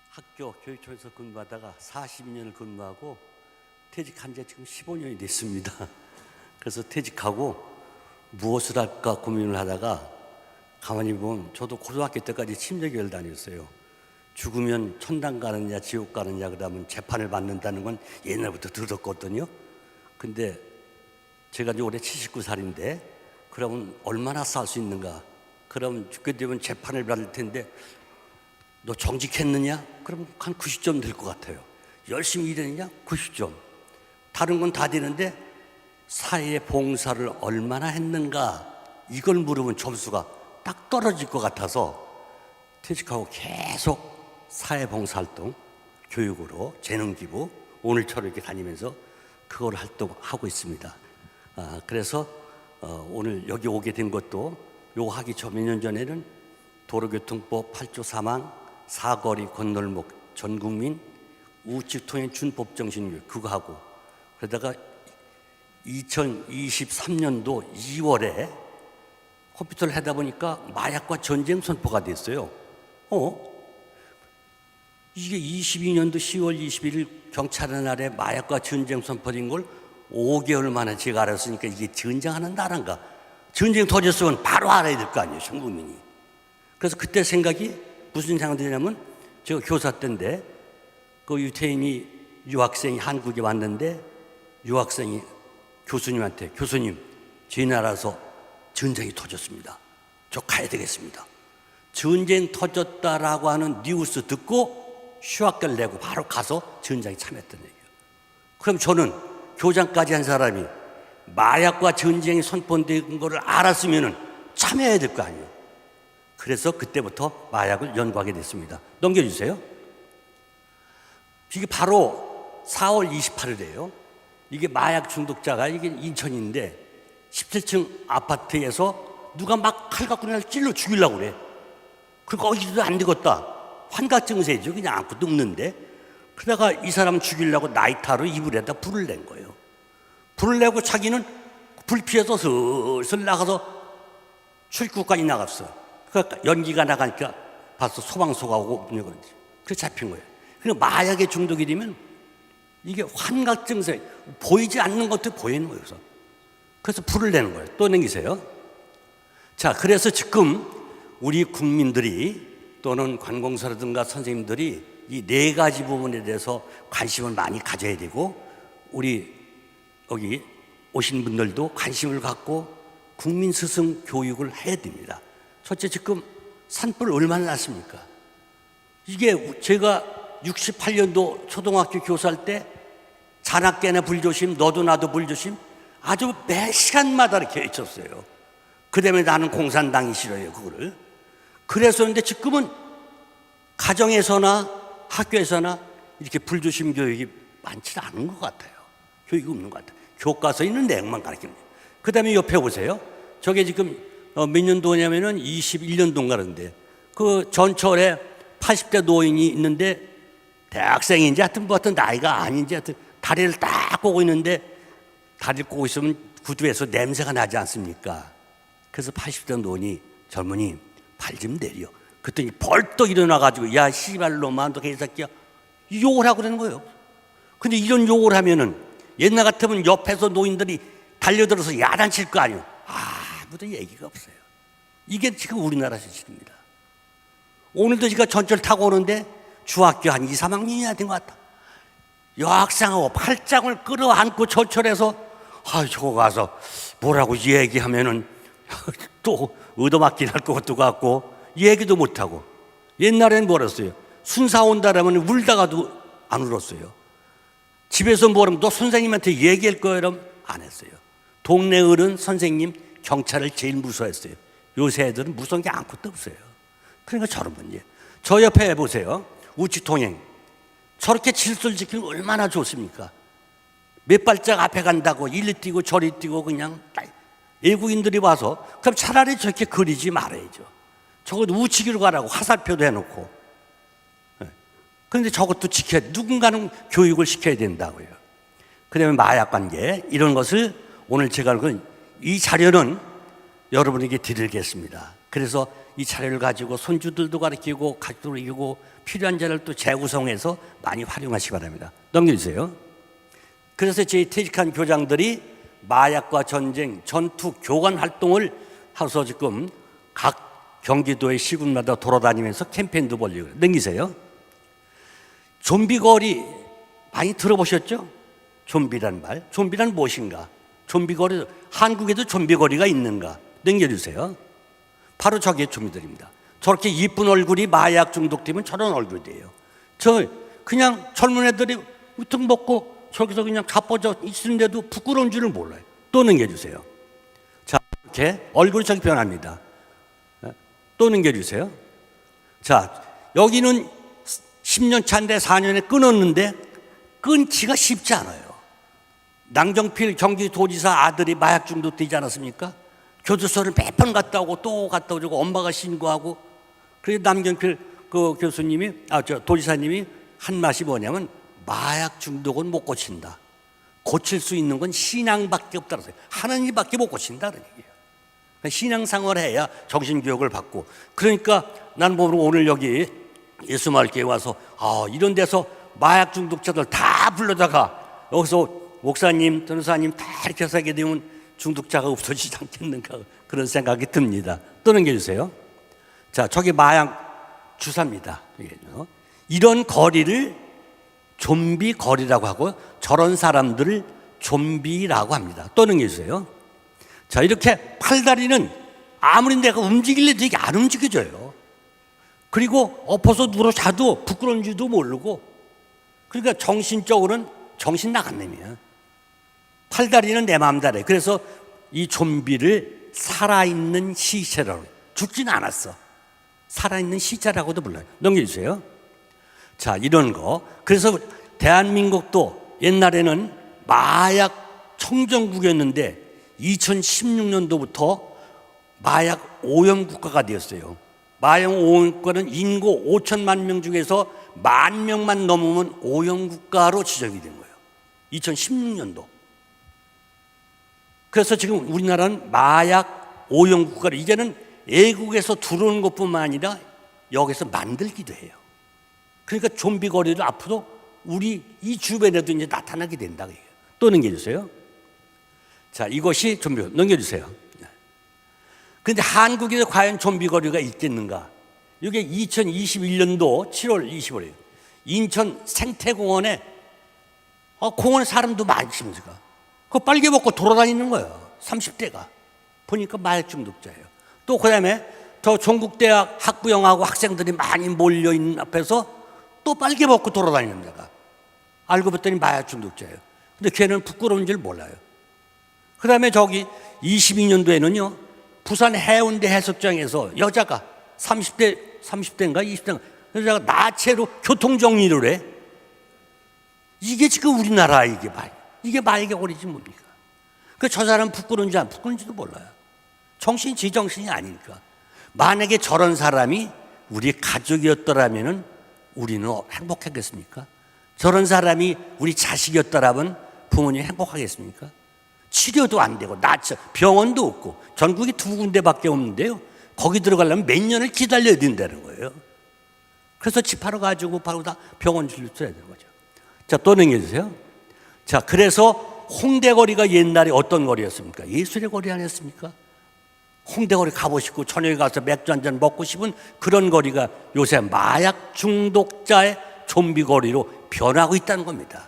학교 교육청에서 근무하다가 40년을 근무하고 퇴직한 지 지금 15년이 됐습니다. 그래서 퇴직하고 무엇을 할까 고민을 하다가 가만히 보면 저도 고등학교 때까지 침례교회를 다녔어요. 죽으면 천당 가느냐 지옥 가느냐 그러면 재판을 받는다는 건 옛날부터 들었거든요. 근데 제가 이제 올해 79살인데 그러면 얼마나 살 수 있는가? 그럼 죽게 되면 재판을 받을 텐데 너 정직했느냐? 그럼 한 90점 될 것 같아요. 열심히 일했느냐? 90점. 다른 건 다 되는데 사회에 봉사를 얼마나 했는가? 이걸 물으면 점수가 딱 떨어질 것 같아서 퇴직하고 계속 사회봉사활동, 교육으로, 재능기부, 오늘처럼 이렇게 다니면서 그걸 활동하고 있습니다. 그래서 오늘 여기 오게 된 것도 요거 하기 몇 년 전에는 도로교통법 8조 3항 사거리 건널목 전국민 우측통행 준법정신교육 그거 하고 그러다가 2023년도 2월에 컴퓨터를 하다 보니까 마약과 전쟁 선포가 됐어요. 이게 22년도 10월 21일 경찰의 날에 마약과 전쟁 선포된 걸 5개월 만에 제가 알았으니까 이게 전쟁하는 나라인가? 전쟁 터졌으면 바로 알아야 될 거 아니에요, 전 국민이. 그래서 그때 생각이 무슨 생각이 드냐면 제가 교사 때인데 그 유태인이 유학생이 한국에 왔는데 유학생이 교수님한테 교수님 저희 나라에서 전쟁이 터졌습니다. 저 가야 되겠습니다. 전쟁 터졌다라고 하는 뉴스 듣고 휴학을 내고 바로 가서 전쟁에 참여했던 얘기예요. 그럼 저는 교장까지 한 사람이 마약과 전쟁이 선포된 것을 알았으면 참여해야 될 거 아니에요. 그래서 그때부터 마약을 연구하게 됐습니다. 넘겨주세요. 이게 바로 4월 28일이에요. 이게 마약 중독자가 이게 인천인데 17층 아파트에서 누가 막 칼 갖고 그냥 찔러 죽이려고 그래. 그러니까 이도 안 되겠다. 환각 증세죠. 그냥 아무것도 없는데. 그러다가 이 사람 죽이려고 나이타로 이불에다 불을 낸 거예요. 불을 내고 자기는 불 피해서 슬슬 나가서 출구까지 나갔어. 그러니까 연기가 나가니까 봤어. 소방서가 오고 그런지. 그래서 잡힌 거예요. 그러니까 마약에 중독이 되면 이게 환각 증세, 보이지 않는 것도 보이는 거예요. 그래서 불을 내는 거예요. 또 넘기세요. 자, 그래서 지금 우리 국민들이 또는 관공서라든가 선생님들이 이 네 가지 부분에 대해서 관심을 많이 가져야 되고 우리 여기 오신 분들도 관심을 갖고 국민 스승 교육을 해야 됩니다. 첫째, 지금 산불 얼마나 났습니까? 이게 제가 68년도 초등학교 교사할 때 자나깨나 불조심, 너도 나도 불조심 아주 매 시간마다 이렇게 외쳤어요. 그 다음에 나는 공산당이 싫어요, 그거를. 그래서 근데 지금은 가정에서나 학교에서나 이렇게 불조심 교육이 많지 않은 것 같아요. 교육이 없는 것 같아요. 교과서에 있는 내용만 가르치는 거예요. 그 다음에 옆에 보세요. 저게 지금 몇 년도냐면은 21년도인가 그런데 그 전철에 80대 노인이 있는데 대학생인지 하여튼 뭐 하여튼 나이가 아닌지 하여튼 다리를 딱 꼬고 있는데 다리를 꼬고 있으면 구두에서 냄새가 나지 않습니까? 그래서 80대 노인이 젊은이 발 좀 내려. 그랬더니 벌떡 일어나가지고 야 씨발놈아 너 개새끼야 욕을 하고 그러는 거예요. 근데 이런 욕을 하면은 옛날 같으면 옆에서 노인들이 달려들어서 야단칠 거 아니에요. 아무도 얘기가 없어요. 이게 지금 우리나라 현실입니다. 오늘도 제가 전철 타고 오는데 중학교 한 2, 3학년이나 된 것 같다. 여학생하고 팔짱을 끌어안고 전철에서 저거 가서 뭐라고 얘기하면은 또 얻어맞기 할 것도 같고 얘기도 못하고 옛날에는 뭐랬어요? 순사 온다라면 울다가도 안 울었어요. 집에서 뭐라면 너 선생님한테 얘기할 거야 이러면 안 했어요. 동네 어른, 선생님, 경찰을 제일 무서워했어요. 요새 애들은 무서운 게 아무것도 없어요. 그러니까 저런 문제. 저 옆에 보세요. 우측통행. 저렇게 질서를 지키면 얼마나 좋습니까? 몇 발짝 앞에 간다고 이리 뛰고 저리 뛰고 그냥 외국인들이 와서 그럼 차라리 저렇게 그리지 말아야죠. 저것도 우측으로 가라고 화살표도 해놓고. 그런데 저것도 지켜야 누군가는 교육을 시켜야 된다고요. 그 다음에 마약 관계 이런 것을 오늘 제가 이 자료는 여러분에게 드리겠습니다. 그래서 이 자료를 가지고 손주들도 가르치고 가족도 이기고 필요한 자를 또 재구성해서 많이 활용하시기 바랍니다. 넘겨주세요. 그래서 저희 퇴직한 교장들이 마약과 전쟁, 전투, 교관 활동을 하면서 지금 각 경기도의 시군마다 돌아다니면서 캠페인도 벌리고. 넘기세요. 좀비 거리 많이 들어보셨죠? 좀비란 말. 좀비란 무엇인가? 좀비 거리, 한국에도 좀비 거리가 있는가? 넘겨주세요. 바로 저게 좀비들입니다. 저렇게 이쁜 얼굴이 마약 중독되면 저런 얼굴이 돼요. 저 그냥 젊은 애들이 우통 먹고 저기서 그냥 자빠져 있는데도 부끄러운 줄을 몰라요. 또 넘겨주세요. 자, 이렇게 얼굴이 저기 변합니다. 또 넘겨주세요. 자, 여기는 10년 차인데 4년에 끊었는데 끊기가 쉽지 않아요. 남경필 경기도지사 아들이 마약 중독되지 않았습니까? 교도소를 몇 번 갔다 오고 또 갔다 오고 엄마가 신고하고. 그래서 남경필 그 교수님이 도지사님이 한 말이 뭐냐면 마약 중독은 못 고친다. 고칠 수 있는 건 신앙밖에 없다고 해요. 하나님밖에 못 고친다는 얘기예요. 신앙생활을 해야 정신교육을 받고. 그러니까 나는 오늘 여기 예수마을교회 와서 이런 데서 마약 중독자들 다 불러다가 여기서 목사님, 변호사님 다 이렇게 해서 하게 되면 중독자가 없어지지 않겠는가 그런 생각이 듭니다. 또 넘겨주세요. 자, 저기 마약 주사입니다. 이런 거리를 좀비 거리라고 하고 저런 사람들을 좀비라고 합니다. 또 넘겨주세요. 자, 이렇게 팔다리는 아무리 내가 움직일래도 이게 안 움직여져요. 그리고 엎어서 누워 자도 부끄러운 줄도 모르고. 그러니까 정신적으로는 정신 나간 놈이야. 팔다리는 내 마음대로. 그래서 이 좀비를 살아있는 시체라고. 죽지는 않았어. 살아있는 시체라고도 불러요. 넘겨주세요. 자, 이런 거. 그래서 대한민국도 옛날에는 마약 청정국이었는데 2016년도부터 마약 오염국가가 되었어요. 마약 오염국가는 인구 5천만 명 중에서 10,000명만 넘으면 오염국가로 지정이 된 거예요. 2016년도. 그래서 지금 우리나라는 마약 오염국가를 이제는 외국에서 들어오는 것뿐만 아니라 여기서 만들기도 해요. 그러니까 좀비 거리도 앞으로 우리 이 주변에도 이제 나타나게 된다. 또 넘겨주세요. 자, 이것이 좀비, 넘겨주세요. 그런데 한국에서 과연 좀비 거리가 있겠는가? 이게 2021년도 7월 25일 인천 생태공원에 공원에 사람도 많이 있습니다. 그 빨개 벗고 돌아다니는 거예요. 30대가. 보니까 마약 중독자예요. 또 그다음에 저 종국대학 학부형하고 학생들이 많이 몰려있는 앞에서 또 빨개 벗고 돌아다니는 데가. 알고 봤더니 마약 중독자예요. 근데 걔는 부끄러운 줄 몰라요. 그다음에 저기 22년도에는요. 부산 해운대 해수욕장에서 여자가 30대인가 20대인가 여자가 나체로 교통정리를 해. 이게 지금 우리나라 이게 마약의 거리지 뭡니까? 저 사람 부끄러운지 안 부끄러운지도 몰라요. 정신이 지정신이 아니니까. 만약에 저런 사람이 우리 가족이었더라면 우리는 행복하겠습니까? 저런 사람이 우리 자식이었더라면 부모님 행복하겠습니까? 치료도 안 되고 병원도 없고 전국이 2군데밖에 없는데요. 거기 들어가려면 몇 년을 기다려야 된다는 거예요. 그래서 집하러 가지고 바로 다 병원 진료해야 되는 거죠. 자, 또 넘겨주세요. 자, 그래서 홍대거리가 옛날에 어떤 거리였습니까? 예술의 거리 아니었습니까? 홍대거리 가보시고 저녁에 가서 맥주 한잔 먹고 싶은 그런 거리가 요새 마약 중독자의 좀비 거리로 변하고 있다는 겁니다.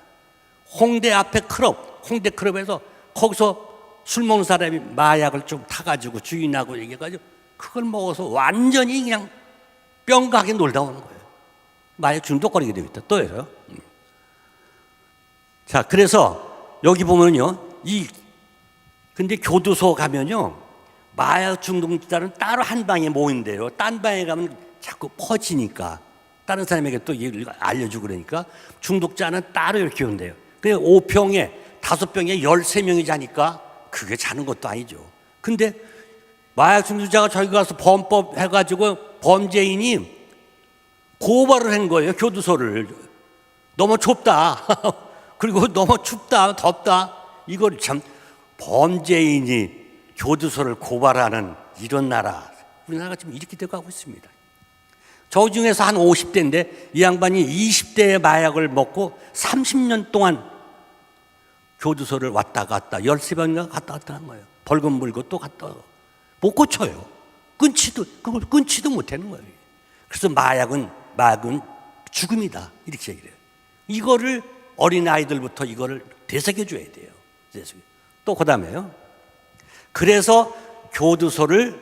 홍대 앞에 클럽, 홍대 클럽에서 거기서 술 먹는 사람이 마약을 좀 타가지고 주인하고 얘기해가지고 그걸 먹어서 완전히 그냥 뿅가게 놀다 오는 거예요. 마약 중독거리게 되어 있다. 또요. 자, 그래서 여기 보면요. 근데 교도소 가면요. 마약 중독자는 따로 한 방에 모인대요. 딴 방에 가면 자꾸 퍼지니까. 다른 사람에게 또 얘기를 알려주고 그러니까 중독자는 따로 이렇게 온대요. 그냥 5평에 5병에 13명이 자니까 그게 자는 것도 아니죠. 근데 마약 중독자가 저기 가서 범법 해가지고 범죄인이 고발을 한 거예요. 교도소를. 너무 좁다. 그리고 너무 춥다. 덥다. 이걸 참 범죄인이 교도소를 고발하는 이런 나라 우리나라가 지금 이렇게 돼가고 있습니다. 저 중에서 한 50대인데 이 양반이 20대의 마약을 먹고 30년 동안 교도소를 왔다 갔다 13번인가 갔다 갔다 한 거예요. 벌금 물고 또 갔다 못 고쳐요. 그걸 끊지도 못하는 거예요. 그래서 마약은 죽음이다 이렇게 얘기를 해요. 이거를 어린 아이들부터 이거를 되새겨줘야 돼요. 또 그다음에요. 그래서 교도소만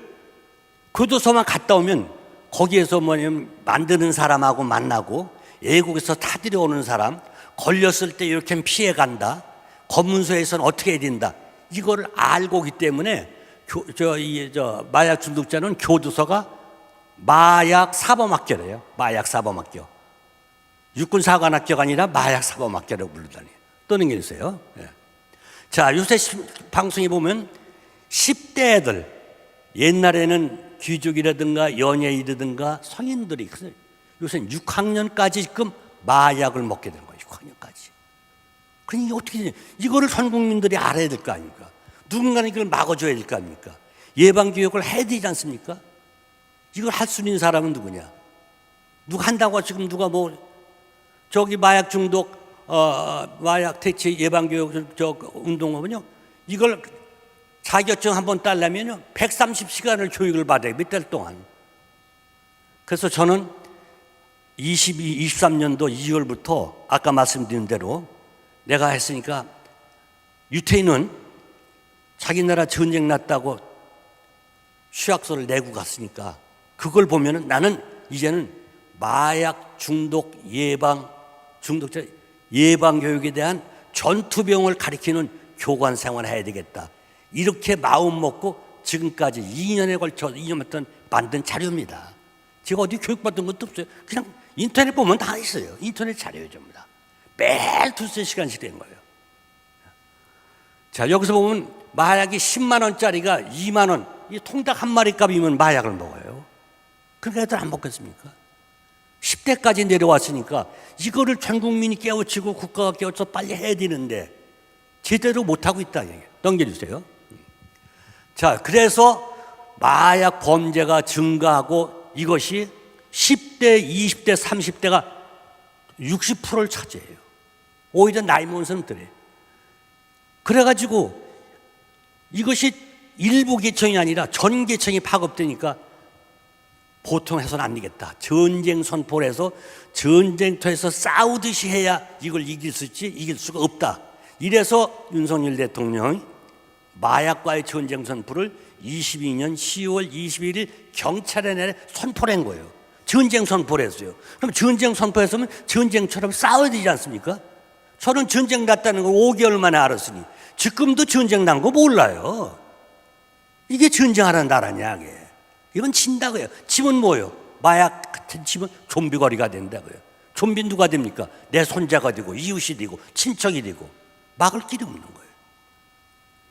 갔다 오면 거기에서 뭐냐면 만드는 사람하고 만나고 외국에서 타들여 오는 사람 걸렸을 때 이렇게 피해간다. 검문소에서는 어떻게 해야 된다. 이거를 알고 있기 때문에 마약 중독자는 교도소가 마약 사범학교래요. 마약 사범학교. 육군사관학교가 아니라 마약 사범학교라고 부르다니. 또 넘겨주세요. 예. 자, 요새 방송에 보면 10대 애들, 옛날에는 귀족이라든가 연예인이라든가 성인들이 요새 6학년까지 지금 마약을 먹게 되는 거예요. 6학년까지. 그러니 어떻게 되냐. 이거를 전 국민들이 알아야 될 거 아닙니까? 누군가는 이걸 막아줘야 될 거 아닙니까? 예방교육을 해야 되지 않습니까? 이걸 할 수 있는 사람은 누구냐? 누가 한다고 지금 누가 저기 마약 중독, 마약 퇴치 예방교육 운동하면요. 이걸 자격증 한번 따려면요. 130시간을 교육을 받아요. 몇 달 동안. 그래서 저는 23년도 2월부터 아까 말씀드린 대로 내가 했으니까 유태인은 자기 나라 전쟁 났다고 휴학서를 내고 갔으니까 그걸 보면은 나는 이제는 마약 중독 중독자 예방 교육에 대한 전투병을 가리키는 교관 생활을 해야 되겠다. 이렇게 마음 먹고 지금까지 2년에 걸쳐 2년 만든 자료입니다. 제가 어디 교육받은 것도 없어요. 그냥 인터넷 보면 다 있어요. 인터넷 자료예요, 전부 다. 매일 2-3시간씩 되는 거예요. 자, 여기서 보면 마약이 10만 원짜리가 2만 원, 이 통닭 한 마리 값이면 마약을 먹어요. 그러니까 애들 안 먹겠습니까? 10대까지 내려왔으니까 이거를 전 국민이 깨우치고 국가가 깨우쳐 빨리 해야 되는데 제대로 못하고 있다. 넘겨주세요. 자, 그래서 마약 범죄가 증가하고 이것이 10대, 20대, 30대가 60%를 차지해요. 오히려 나이 먹은 사람들이. 그래가지고 이것이 일부 계층이 아니라 전 계층이 파급되니까 보통 해서는 안 되겠다. 전쟁 선포를 해서 전쟁터에서 싸우듯이 해야 이걸 이길 수 있지 이길 수가 없다. 이래서 윤석열 대통령이 마약과의 전쟁 선포를 22년 10월 21일 경찰에 내려 선포를 한 거예요. 전쟁 선포를 했어요. 그럼 전쟁 선포했으면 전쟁처럼 싸워야 되지 않습니까? 저는 전쟁 났다는 걸 5개월 만에 알았으니 지금도 전쟁 난 거 몰라요. 이게 전쟁하는 나라냐 이게. 이건 진다고요. 집은 뭐예요? 마약 같은 집은 좀비거리가 된다고요. 좀비 누가 됩니까? 내 손자가 되고 이웃이 되고 친척이 되고 막을 길이 없는 거예요.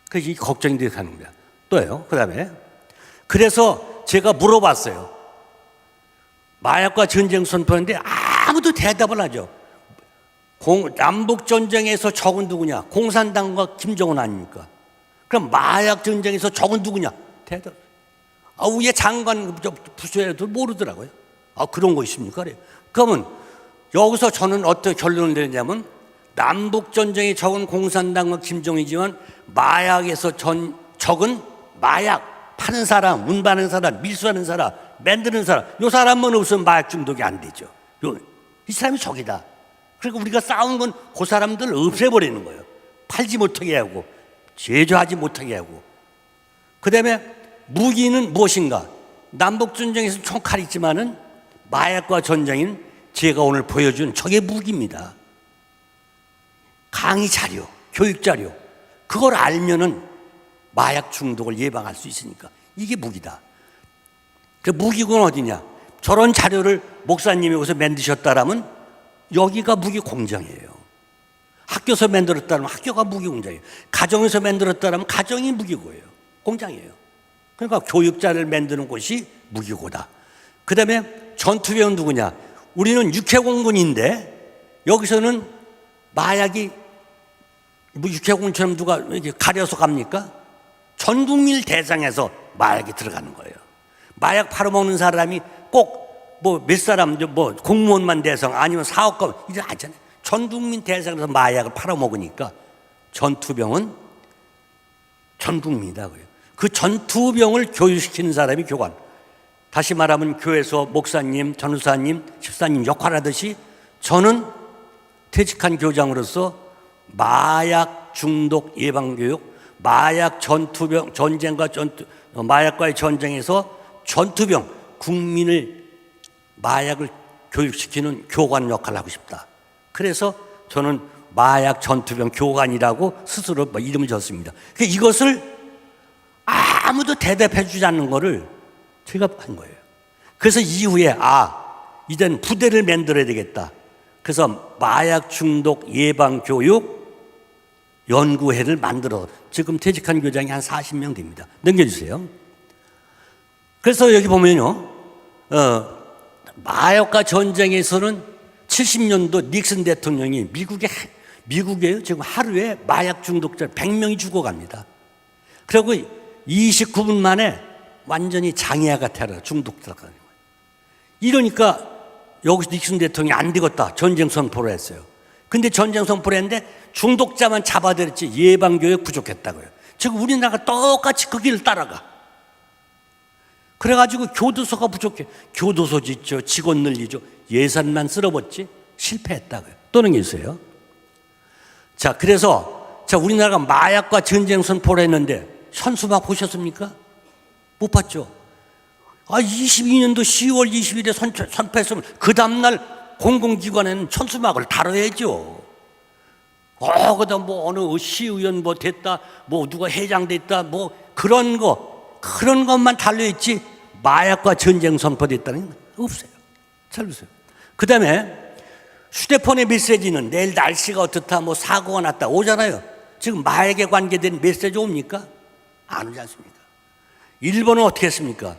그래서 이게 걱정이 되게 하는 거야. 또요. 그 다음에 그래서 제가 물어봤어요. 마약과 전쟁 선포했는데 아무도 대답을 하죠. 남북전쟁에서 적은 누구냐? 공산당과 김정은 아닙니까? 그럼 마약 전쟁에서 적은 누구냐? 대답. 위에 장관 부서에도 모르더라고요. 그런 거 있습니까? 그래. 그러면 여기서 저는 어떻게 결론을 내냐면 남북전쟁이 적은 공산당과 김정이지만 마약에서 적은 마약 파는 사람, 운반하는 사람, 밀수하는 사람, 만드는 사람 이 사람만 없으면 마약 중독이 안 되죠. 이 사람이 적이다. 그러니까 우리가 싸운 건 그 사람들을 없애버리는 거예요. 팔지 못하게 하고 제조하지 못하게 하고 그 다음에 무기는 무엇인가? 남북전쟁에서 총칼이 있지만은 마약과 전쟁인 제가 오늘 보여준 저게 무기입니다. 강의 자료, 교육 자료 그걸 알면은 마약 중독을 예방할 수 있으니까 이게 무기다. 그 무기군 어디냐? 저런 자료를 목사님이 여기서 만드셨다라면 여기가 무기 공장이에요. 학교에서 만들었다면 학교가 무기 공장이에요. 가정에서 만들었다면 가정이 무기고예요. 공장이에요. 그러니까 교육자를 만드는 곳이 무기고다. 그 다음에 전투병은 누구냐? 우리는 육해공군인데 여기서는 마약이 육해공군처럼 누가 이렇게 가려서 갑니까? 전 국민을 대상해서 마약이 들어가는 거예요. 마약 팔아먹는 사람이 꼭 뭐 몇 사람, 뭐 공무원만 대상 아니면 사업가 이래 하잖아요. 전 국민 대상에서 마약을 팔아먹으니까 전투병은 전 국민이라고요. 그 전투병을 교육시키는 사람이 교관. 다시 말하면 교회에서 목사님, 전우사님, 집사님 역할하듯이 저는 퇴직한 교장으로서 마약 중독 예방 교육, 마약 전투병 전쟁과 마약과의 전쟁에서 전투병 국민을 마약을 교육시키는 교관 역할을 하고 싶다. 그래서 저는 마약 전투병 교관이라고 스스로 이름을 졌습니다. 이것을 아무도 대답해 주지 않는 거를 제가 한 거예요. 그래서 이후에 이제는 부대를 만들어야 되겠다. 그래서 마약 중독 예방 교육 연구회를 만들어 지금 퇴직한 교장이 한 40명 됩니다. 넘겨주세요. 그래서 여기 보면요, 마약과 전쟁에서는 70년도 닉슨 대통령이 미국에 지금 하루에 마약 중독자 100명이 죽어갑니다. 그리고 29분 만에 완전히 장애아가 태어나 중독자가. 이러니까 여기서 닉슨 대통령이 안 되겠다. 전쟁 선포를 했어요. 근데 전쟁 선포를 했는데 중독자만 잡아들였지 예방교육 부족했다고요. 지금 우리나라가 똑같이 그 길을 따라가. 그래가지고 교도소가 부족해. 교도소 짓죠. 직원 늘리죠. 예산만 쓸어봤지 실패했다고요. 또는 있어요. 자, 그래서 우리나라가 마약과 전쟁 선포를 했는데 현수막 보셨습니까? 못 봤죠? 22년도 10월 20일에 선포했으면 그 다음날 공공기관에는 천수막을 달아야죠. 그다음 뭐 어느 시의원 뭐 됐다, 뭐 누가 회장 됐다, 뭐 그런 것만 달려있지 마약과 전쟁 선포됐다는 게 없어요. 잘 보세요. 그 다음에 휴대폰의 메시지는 내일 날씨가 어떻다, 뭐 사고가 났다 오잖아요. 지금 마약에 관계된 메시지 옵니까? 안 오지 않습니까? 일본은 어떻게 했습니까?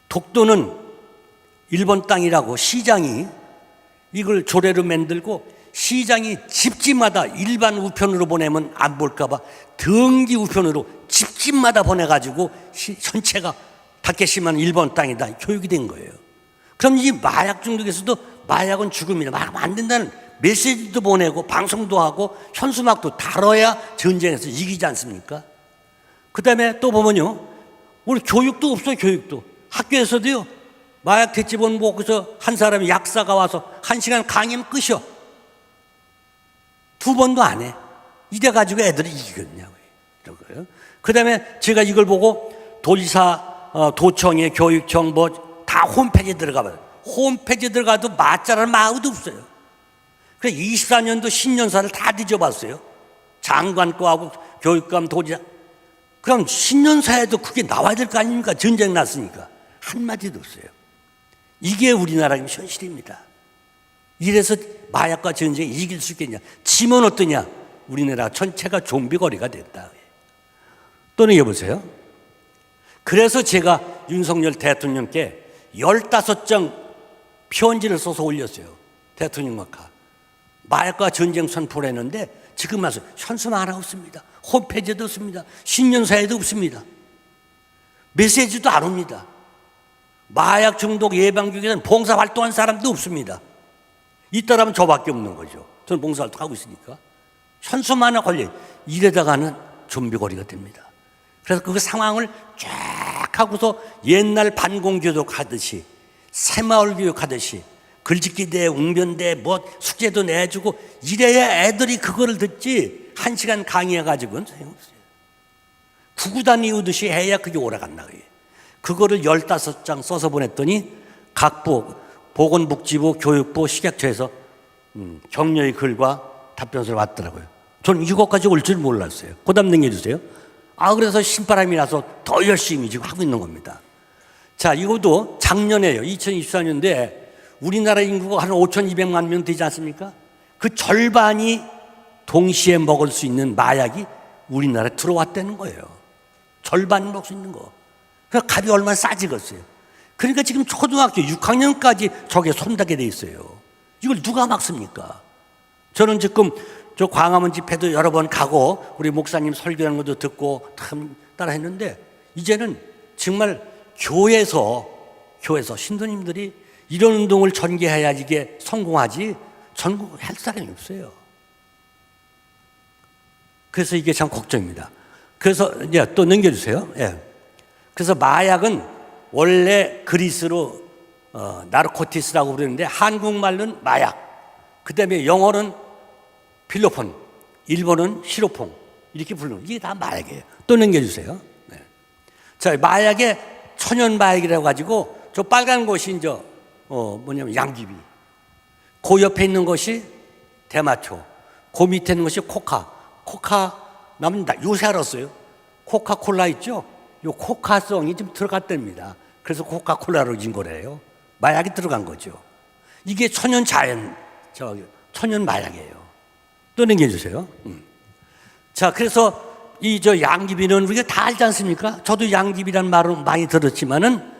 독도는 일본 땅이라고 시장이 이걸 조례로 만들고 시장이 집집마다 일반 우편으로 보내면 안 볼까봐 등기 우편으로 집집마다 보내가지고 전체가 다케시마는 일본 땅이다 교육이 된 거예요. 그럼 이 마약 중독에서도 마약은 죽음이다, 마약 안 된다는 메시지도 보내고 방송도 하고 현수막도 달아야 전쟁에서 이기지 않습니까? 그 다음에 또 보면요, 우리 교육도 없어요. 교육도 학교에서도요, 마약 대치본 보고서 한 사람이 약사가 와서 1시간 강의면 끝이요. 2번도 안 해. 이래가지고 애들이 이기겠냐고요. 그 다음에 제가 이걸 보고 도지사, 도청에 교육청 뭐 다 홈페이지에 들어가봐요. 홈페이지에 들어가도 맞자라는 마음도 없어요. 그래서 24년도 신년사를 다 뒤져봤어요. 장관 거하고 교육감, 도지사. 그럼 신년사에도 그게 나와야 될 거 아닙니까? 전쟁 났으니까. 한마디도 없어요. 이게 우리나라의 현실입니다. 이래서 마약과 전쟁이 이길 수 있겠냐? 지면 어떠냐? 우리나라 전체가 좀비거리가 됐다. 또는 여보세요. 그래서 제가 윤석열 대통령께 15장 편지를 써서 올렸어요. 대통령 마카. 마약과 전쟁 선포를 했는데 지금 와서 현수막 하나 없습니다. 홈페이지도 없습니다. 신년사에도 없습니다. 메시지도 안 옵니다. 마약 중독 예방교육에는 봉사활동한 사람도 없습니다. 있다라면 저밖에 없는 거죠. 저는 봉사활동 하고 있으니까. 현수막 하나 걸려 이래다가는 좀비거리가 됩니다. 그래서 그 상황을 쫙 하고서 옛날 반공교육 하듯이 새마을 교육하듯이 글짓기 대회, 웅변대회 뭐 숙제도 내주고 이래야 애들이 그거를 듣지 1시간 강의해가지고는 소용없어요. 구구단 이우듯이 해야 그게 오래간다. 그거를 15장 써서 보냈더니 각 부, 보건복지부, 교육부, 식약처에서 격려의 글과 답변서를 왔더라고요. 저는 이것까지 올 줄 몰랐어요. 그 다음 넘겨주세요. 그래서 신바람이 나서 더 열심히 지금 하고 있는 겁니다. 자, 이것도 작년에요. 2024년도에 우리나라 인구가 한 5,200만 명 되지 않습니까? 그 절반이 동시에 먹을 수 있는 마약이 우리나라에 들어왔다는 거예요. 절반이 먹을 수 있는 거. 그러니까 값이 얼마나 싸지겠어요. 그러니까 지금 초등학교 6학년까지 저게 손다게 돼 있어요. 이걸 누가 막습니까? 저는 지금 저 광화문 집회도 여러 번 가고 우리 목사님 설교하는 것도 듣고 참 따라 했는데 이제는 정말 교회에서 신도님들이 이런 운동을 전개해야 이게 성공하지 전공할 사람이 없어요. 그래서 이게 참 걱정입니다. 그래서 이제 또 넘겨주세요. 예. 그래서 마약은 원래 그리스로 나르코티스라고 부르는데 한국말로는 마약, 그 다음에 영어는 필로폰, 일본은 시로폰 이렇게 부르는 이게 다 마약이에요. 또 넘겨주세요. 네. 자, 마약에 천연 마약이라고 가지고 저 빨간 것이 이제 뭐냐면 양귀비, 그 옆에 있는 것이 대마초, 그 밑에 있는 것이 코카 나는 요새 알았어요. 코카콜라 있죠? 요 코카성이 좀 들어갔답니다. 그래서 코카콜라로 진 거래요. 마약이 들어간 거죠. 이게 천연 마약이에요. 또 넘겨주세요. 자, 그래서 이 양귀비는 우리가 다 알지 않습니까? 저도 양귀비라는 말을 많이 들었지만은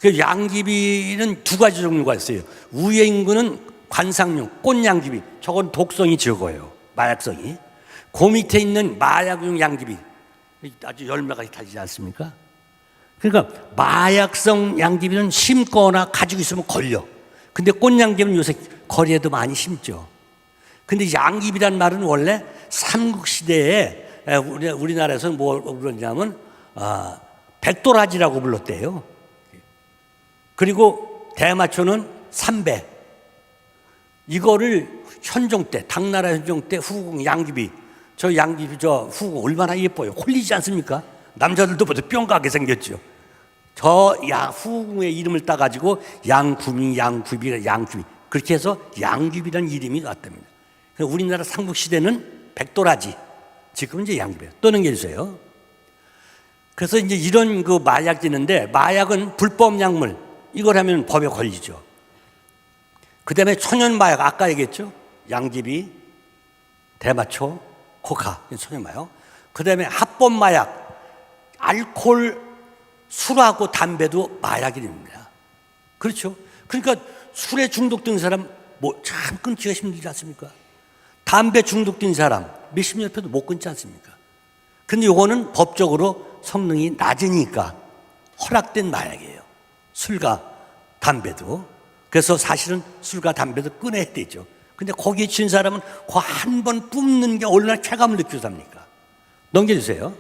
그 양귀비는 두 가지 종류가 있어요. 위에 있는 거는 관상용 꽃양귀비, 저건 독성이 적어요. 마약성이. 그 밑에 있는 마약용 양귀비 아주 열매가 달리지 않습니까? 그러니까 마약성 양귀비는 심거나 가지고 있으면 걸려. 근데 꽃양귀비는 요새 거리에도 많이 심죠. 근데 양귀비란 말은 원래 삼국시대에 우리나라에서는 뭐 그러냐면 백도라지라고 불렀대요. 그리고 대마초는 삼배. 이거를 현종 때, 당나라 현종 때 후궁 양귀비, 저 후궁 얼마나 예뻐요. 홀리지 않습니까? 남자들도 보다 뿅가게 생겼죠. 저 후궁의 이름을 따가지고 양귀비 그렇게 해서 양귀비라는 이름이 왔답니다. 우리나라 삼국시대는 백도라지, 지금은 이제 양귀비예요. 또 넘겨주세요. 그래서 이제 이런 그 마약 지는데, 마약은 불법 약물, 이걸 하면 법에 걸리죠. 그 다음에 천연 마약, 아까 얘기했죠? 양귀비, 대마초, 코카, 천연 마약. 그 다음에 합법 마약, 알코올, 술하고 담배도 마약이 됩니다. 그렇죠? 그러니까 술에 중독된 사람 참 끊기가 힘들지 않습니까? 담배 중독된 사람 몇십 년 옆에도 못 끊지 않습니까? 근데 이거는 법적으로 성능이 낮으니까 허락된 마약이에요. 술과 담배도. 그래서 사실은 술과 담배도 끊어야 되죠. 근데 거기에 친 사람은 그 한 번 뿜는 게 얼마나 쾌감을 느껴서 합니까? 넘겨주세요.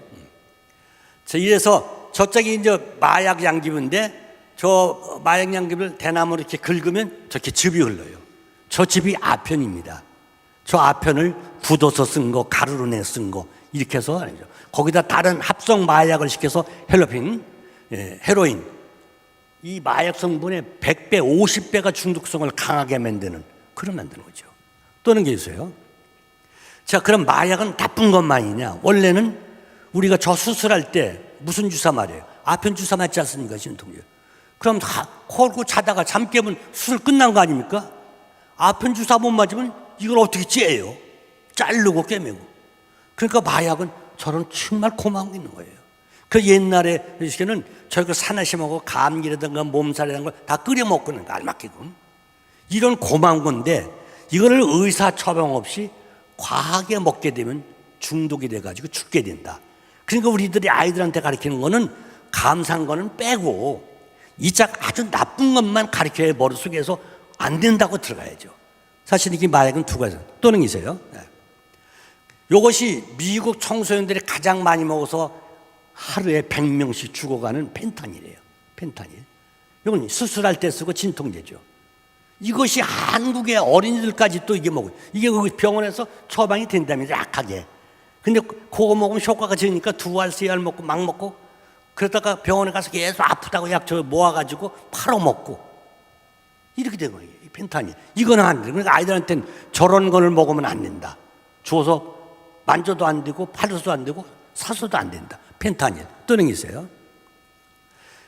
자, 이래서 저쪽이 이제 마약 양귀비인데, 저 마약 양귀비를 대나무로 이렇게 긁으면 저렇게 즙이 흘러요. 저 즙이 아편입니다. 저 아편을 굳어서 쓴 거, 가루로 내 쓴 거, 이렇게 해서 거기다 다른 합성 마약을 시켜서 헤로인, 이 마약 성분의 100배, 50배가 중독성을 강하게 만드는 그런 만드는 거죠. 또 넘겨주세요. 자, 그럼 마약은 나쁜 것만이냐? 원래는 우리가 저 수술할 때 무슨 주사 맞아요? 아편 주사 맞지 않습니까? 진통제. 그럼 콜고 자다가 잠 깨면 수술 끝난 거 아닙니까? 아편 주사 못 맞으면 이걸 어떻게 째요? 자르고 꿰매고. 그러니까 마약은 저런 정말 고마운 게 있는 거예요. 그 옛날에 시에는 저희가 사나심하고 감기라든가 몸살이라든가 걸 다 끓여 먹고는 알맞게고 이런 고마운 건데, 이거를 의사 처방 없이 과하게 먹게 되면 중독이 돼가지고 죽게 된다. 그러니까 우리들이 아이들한테 가르치는 거는 감사한 거는 빼고 이짝 아주 나쁜 것만 가르쳐야 머릿속에서 안 된다고 들어가야죠. 사실 이게 마약은 두 가지. 또 넘기세요. 네. 이것이 미국 청소년들이 가장 많이 먹어서 하루에 100명씩 죽어가는 펜타닐이에요. 펜타닐. 이건 수술할 때 쓰고 진통제죠. 이것이 한국의 어린이들까지 또 이게 먹어요. 이게 병원에서 처방이 된다면 약하게. 근데 그거 먹으면 효과가 적으니까 2알, 3알 먹고 막 먹고, 그러다가 병원에 가서 계속 아프다고 약 모아가지고 팔아먹고 이렇게 된 거예요. 이 펜타닐. 이거는 안 돼. 그러니까 아이들한테는 저런 거를 먹으면 안 된다. 주워서 만져도 안 되고 팔아서도 안 되고 사서도 안 된다. 펜타닐. 또 넘기세요.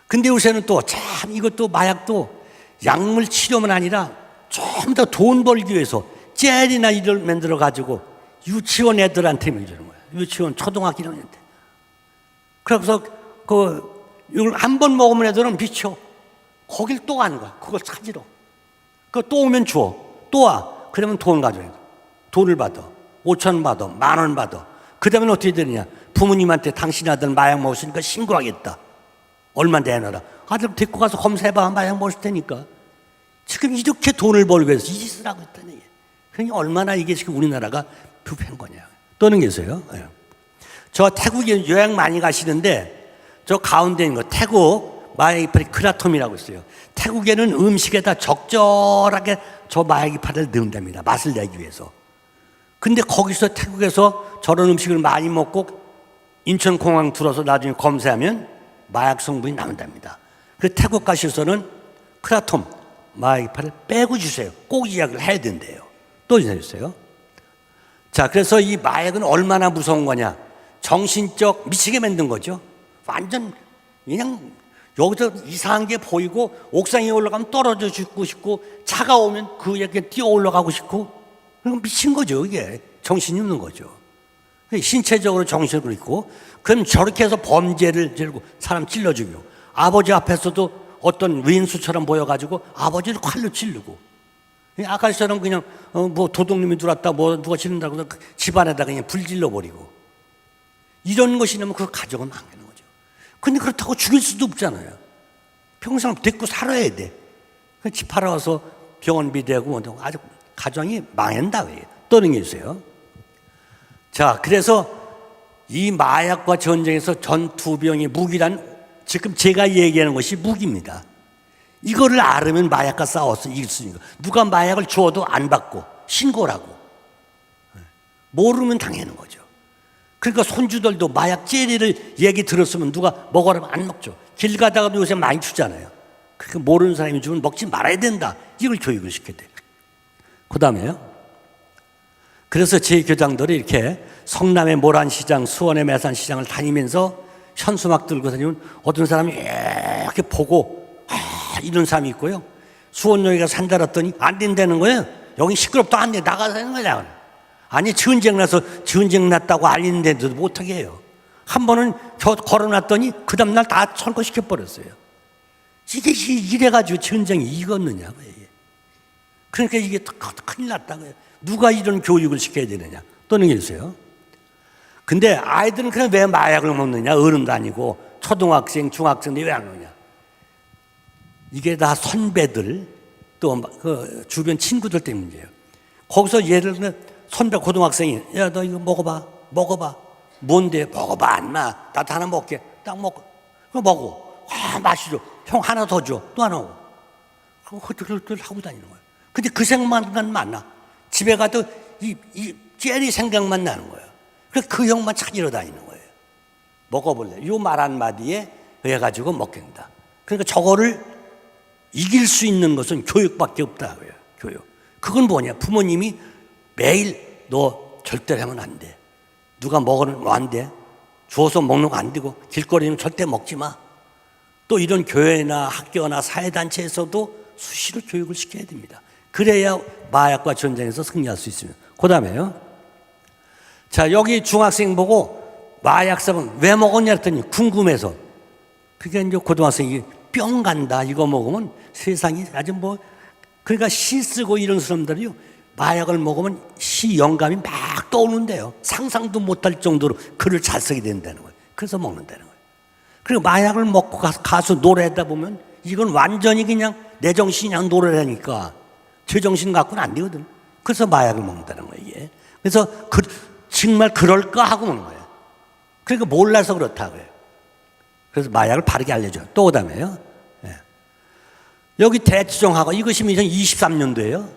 근데 요새는 또 참 이것도 마약도 약물 치료만 아니라 좀 더 돈 벌기 위해서 젤이나 이걸 만들어 가지고 유치원 애들한테 주는 거야. 유치원 초등학교 1학년 때. 그래서 이걸 한 번 먹으면 애들은 미쳐. 거길 또 가는 거야. 그걸 찾으러. 그거 또 오면 줘. 또 와. 그러면 돈 가져야 돼. 돈을 받아. 5,000원 받아. 10,000원 받아. 그 다음에 어떻게 되느냐. 부모님한테 당신 아들 마약 먹었으니까 신고하겠다. 얼마 내놔라. 아들 데리고 가서 검사해봐. 마약 먹을 테니까. 지금 이렇게 돈을 벌기 위해서 이 짓을 하고 있다는 얘기예요. 그러니 얼마나 이게 지금 우리나라가 부패한 거냐. 또는 계세요. 예. 저 태국에 여행 많이 가시는데 저 가운데 있는 거 태국 마약 이파리 크라톰이라고 있어요. 태국에는 음식에다 적절하게 저 마약 이파리를 넣는답니다. 맛을 내기 위해서. 근데 거기서 태국에서 저런 음식을 많이 먹고 인천공항 들어서 나중에 검사하면 마약 성분이 나온답니다. 그래서 태국 가셔서는 크라톰 마약 이파리를 빼고 주세요. 꼭 이야기를 해야 된대요. 또 있어요. 자, 그래서 이 마약은 얼마나 무서운 거냐. 정신적 미치게 만든 거죠. 완전 그냥 여기서 이상한 게 보이고 옥상에 올라가면 떨어져 죽고 싶고 차가 오면 그에게 뛰어 올라가고 싶고 그럼 미친 거죠. 이게 정신이 없는 거죠. 신체적으로 정신을 있고 그럼 저렇게 해서 범죄를 들고 사람 찔러 죽이고 아버지 앞에서도 어떤 윈수처럼 보여가지고 아버지를 칼로 찌르고 아까처럼 그냥 뭐 도둑님이 들어왔다 뭐 누가 찌른다고 해서 집안에다 그냥 불 질러버리고 이런 것이 나면 그 가정은 망하는 거죠. 근데 그렇다고 죽일 수도 없잖아요. 평생 데리고 살아야 돼. 집 팔아와서 병원비 대고 아주 가정이 망한다. 떠는 게 있어요. 자, 그래서 이 마약과 전쟁에서 전투병의 무기란 지금 제가 얘기하는 것이 무기입니다. 이거를 알으면 마약과 싸워서 이길 수 있는 거. 누가 마약을 주어도 안 받고 신고를 하고 모르면 당하는 거죠. 그러니까 손주들도 마약 젤리를 얘기 들었으면 누가 먹으라면 안 먹죠. 길 가다가도 요새 많이 주잖아요. 그러니까 모르는 사람이 주면 먹지 말아야 된다. 이걸 교육을 시켜야 돼요. 그 다음에요. 그래서 제 교장들이 이렇게 성남의 모란시장, 수원의 매산시장을 다니면서 현수막 들고 다니면 어떤 사람이 이렇게 보고 이런 사람이 있고요. 수원역에 산다랐더니 안 된다는 거예요. 여기 시끄럽다 안 돼. 나가서 하는 거냐. 아니 전쟁 나서 전쟁 났다고 알리는데도 못하게 해요. 한 번은 걸어놨더니 그 다음날 다 철거시켜버렸어요. 이게 이래가지고 전쟁이 이겼느냐고요. 그러니까 이게 큰일 났다고요. 누가 이런 교육을 시켜야 되느냐. 또는 있어요. 근데 아이들은 그냥 왜 마약을 먹느냐. 어른도 아니고 초등학생, 중학생들이 왜 안 먹느냐. 이게 다 선배들 또 그 주변 친구들 때문이에요. 거기서 예를 들면 선배 고등학생이 야 너 이거 먹어봐. 뭔데? 먹어봐 안마. 나도 하나 먹게. 딱 먹고 그거 먹어. 맛있어. 형 하나 더 줘. 또 하나 오고. 그걸 하고 다니는 거예요. 근데 그 생각만 나. 집에 가도 이 젤리 생각만 나는 거예요. 그래서 그 형만 찾으러 다니는 거예요. 먹어볼래. 요 말 한마디에 해가지고 먹겠다. 그러니까 저거를 이길 수 있는 것은 교육밖에 없다고요. 교육. 그건 뭐냐. 부모님이 매일 너 절대로 하면 안 돼. 누가 먹으면 안 돼. 주워서 먹는 거 안 되고 길거리는 절대 먹지 마. 또 이런 교회나 학교나 사회단체에서도 수시로 교육을 시켜야 됩니다. 그래야 마약과 전쟁에서 승리할 수 있습니다. 그 다음에요. 자, 여기 중학생 보고 마약사분 왜 먹었냐 했더니 궁금해서. 그게 이제 고등학생이 뿅 간다. 이거 먹으면 세상이 아주 뭐, 그러니까 시 쓰고 이런 사람들이요. 마약을 먹으면 시 영감이 막 떠오른대요. 상상도 못할 정도로 글을 잘 쓰게 된다는 거예요. 그래서 먹는다는 거예요. 그리고 마약을 먹고 가서 노래하다 보면 이건 완전히 그냥 내 정신이 그냥 노래라니까 제정신 갖고는 안 되거든. 그래서 마약을 먹는다는 거예요, 이게. 그래서 정말 그럴까 하고 먹는 거예요. 그러니까 몰라서 그렇다고요. 그래서 마약을 바르게 알려줘요. 또 그다음에요. 예. 여기 대치정하고 이것이 2023년도예요.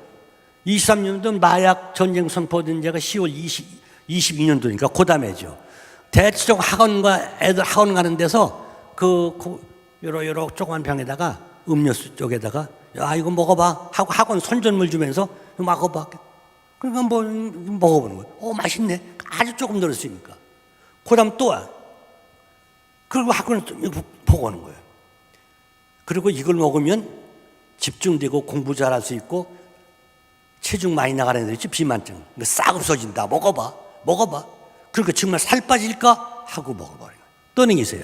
23년도 마약 전쟁 선포된 제가 10월 22년도니까 그 다음에죠. 대치정 학원과 애들 학원 가는 데서 요러 조그만 병에다가 음료수 쪽에다가 야 이거 먹어봐 하고 학원 선전물 주면서 먹어봐. 그러니까 뭐 먹어보는 거예요. 맛있네. 아주 조금 들었으니까. 그 다음 또 와. 그리고 학원을 보고 오는 거예요. 그리고 이걸 먹으면 집중되고 공부 잘할 수 있고 체중 많이 나가는 애들 있지. 비만증. 싹 없어진다. 먹어봐. 그러니까 정말 살 빠질까 하고 먹어버려요. 또는 있어요.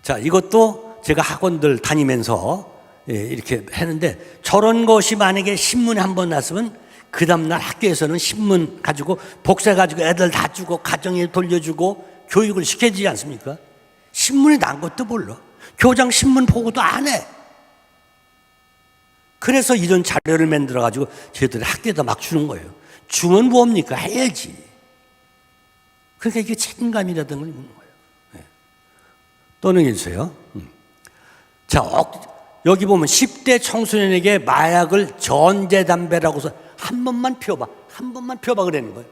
자, 이것도 제가 학원들 다니면서 이렇게 했는데 저런 것이 만약에 신문에 한번 났으면 그 다음날 학교에서는 신문 가지고 복사해가지고 애들 다 주고 가정에 돌려주고 교육을 시켜주지 않습니까? 신문에 난 것도 몰라. 교장 신문 보고도 안 해. 그래서 이런 자료를 만들어가지고 저희들이 학교에다 막 주는 거예요. 주면 뭡니까? 해야지. 그러니까 이게 책임감이라는 걸 묻는 거예요. 네. 또 넘겨주세요. 자, 여기 보면 10대 청소년에게 마약을 전자담배라고 해서 한 번만 피워봐. 한 번만 피워봐 그러는 거예요.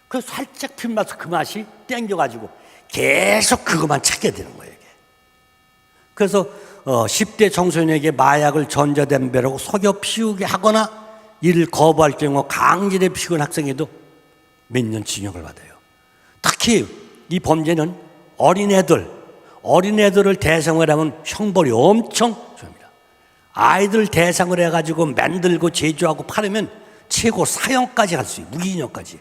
그래서 살짝 피면서 그 맛이 땡겨가지고 계속 그것만 찾게 되는 거예요. 이게. 그래서 10대 청소년에게 마약을 전자담배라고 속여 피우게 하거나 이를 거부할 경우 강제로 피우는 학생에도 몇 년 징역을 받아요. 특히 이 범죄는 어린애들을 대상으로 하면 형벌이 엄청 줍니다. 아이들 대상으로 해가지고 만들고 제조하고 팔으면 최고 사형까지 갈 수 있어요. 무기징역까지.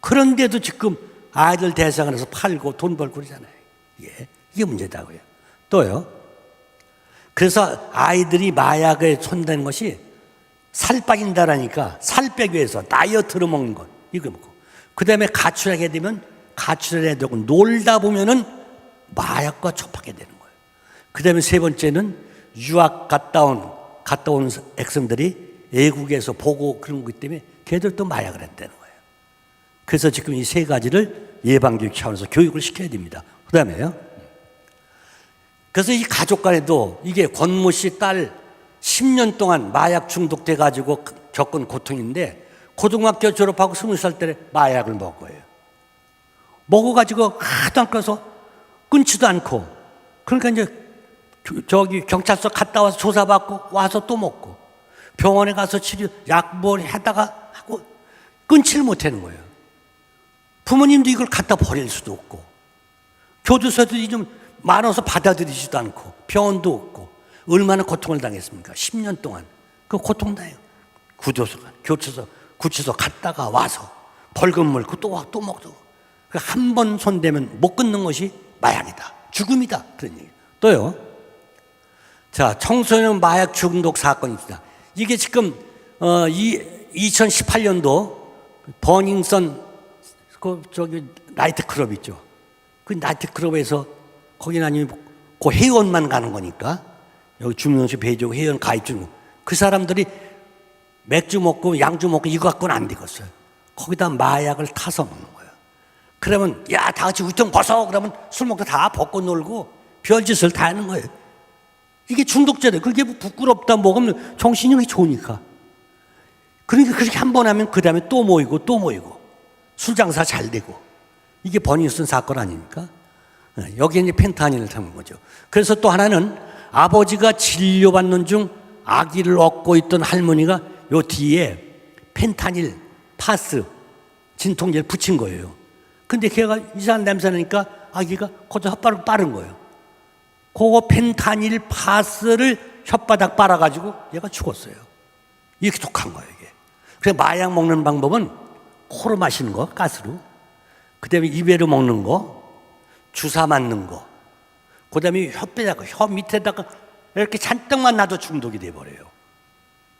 그런데도 지금 아이들 대상으로 해서 팔고 돈 벌고 그러잖아요. 이게 문제다고요. 또요. 그래서 아이들이 마약에 손대는 것이 살 빠진다라니까 살 빼기 위해서 다이어트로 먹는 것 이거 먹고 그 다음에 가출하게 되면 가출해 되고 놀다 보면은 마약과 접하게 되는 거예요. 그 다음에 세 번째는 유학 갔다 온 학생들이 외국에서 보고 그런 것 때문에 걔들 또 마약을 했다는 거예요. 그래서 지금 이 세 가지를 예방교육 차원에서 교육을 시켜야 됩니다. 그 다음에요. 그래서 이 가족 간에도 이게 권모 씨 딸 10년 동안 마약 중독돼 가지고 겪은 고통인데 고등학교 졸업하고 20살 때 마약을 먹어요. 먹어가지고 하도 안 가서 끊지도 않고 그러니까 이제 저기 경찰서 갔다 와서 조사받고 와서 또 먹고 병원에 가서 치료 약뭘 하다가 하고 끊지를 못하는 거예요. 부모님도 이걸 갖다 버릴 수도 없고 교도소들이 좀 많아서 받아들이지도 않고 병원도 없고 얼마나 고통을 당했습니까? 10년 동안 그 고통당해요. 구치소 갔다가 와서 벌금 물고 또 먹고 한 번 손대면 못 끊는 것이 마약이다. 죽음이다. 그런 얘기. 또요. 자, 청소년 마약 중독 사건이 있습니다. 이게 지금 2018년도 버닝썬 저기 나이트클럽 있죠. 그 나이트클럽에서 거기는 아니면 그 회원만 가는 거니까 여기 주민등록 배제고 회원 가입 중 그 사람들이 맥주 먹고 양주 먹고 이거 갖고는 안 되겠어요. 거기다 마약을 타서 먹는 거예요. 그러면 야 다 같이 우통 벗어 그러면 술 먹다 다 벗고 놀고 별짓을 다 하는 거예요. 이게 중독자들 그게 부끄럽다 먹으면 정신력이 좋으니까. 그러니까 그렇게 한 번 하면 그 다음에 또 모이고 술 장사 잘 되고 이게 버닝썬 사건 아닙니까? 여기에 이제 펜타닐을 담은 거죠. 그래서 또 하나는 아버지가 진료받는 중 아기를 얻고 있던 할머니가 요 뒤에 펜타닐 파스 진통제를 붙인 거예요. 근데 걔가 이상한 냄새 나니까 아기가 거기서 혓바닥 빠른 거예요. 그거 펜타닐 파스를 혓바닥 빨아가지고 얘가 죽었어요. 이렇게 독한 거예요, 이게. 그래서 마약 먹는 방법은 코로 마시는 거, 가스로. 그 다음에 입에로 먹는 거, 주사 맞는 거. 그 다음에 혀 밑에다가 이렇게 잔뜩만 놔도 중독이 돼버려요.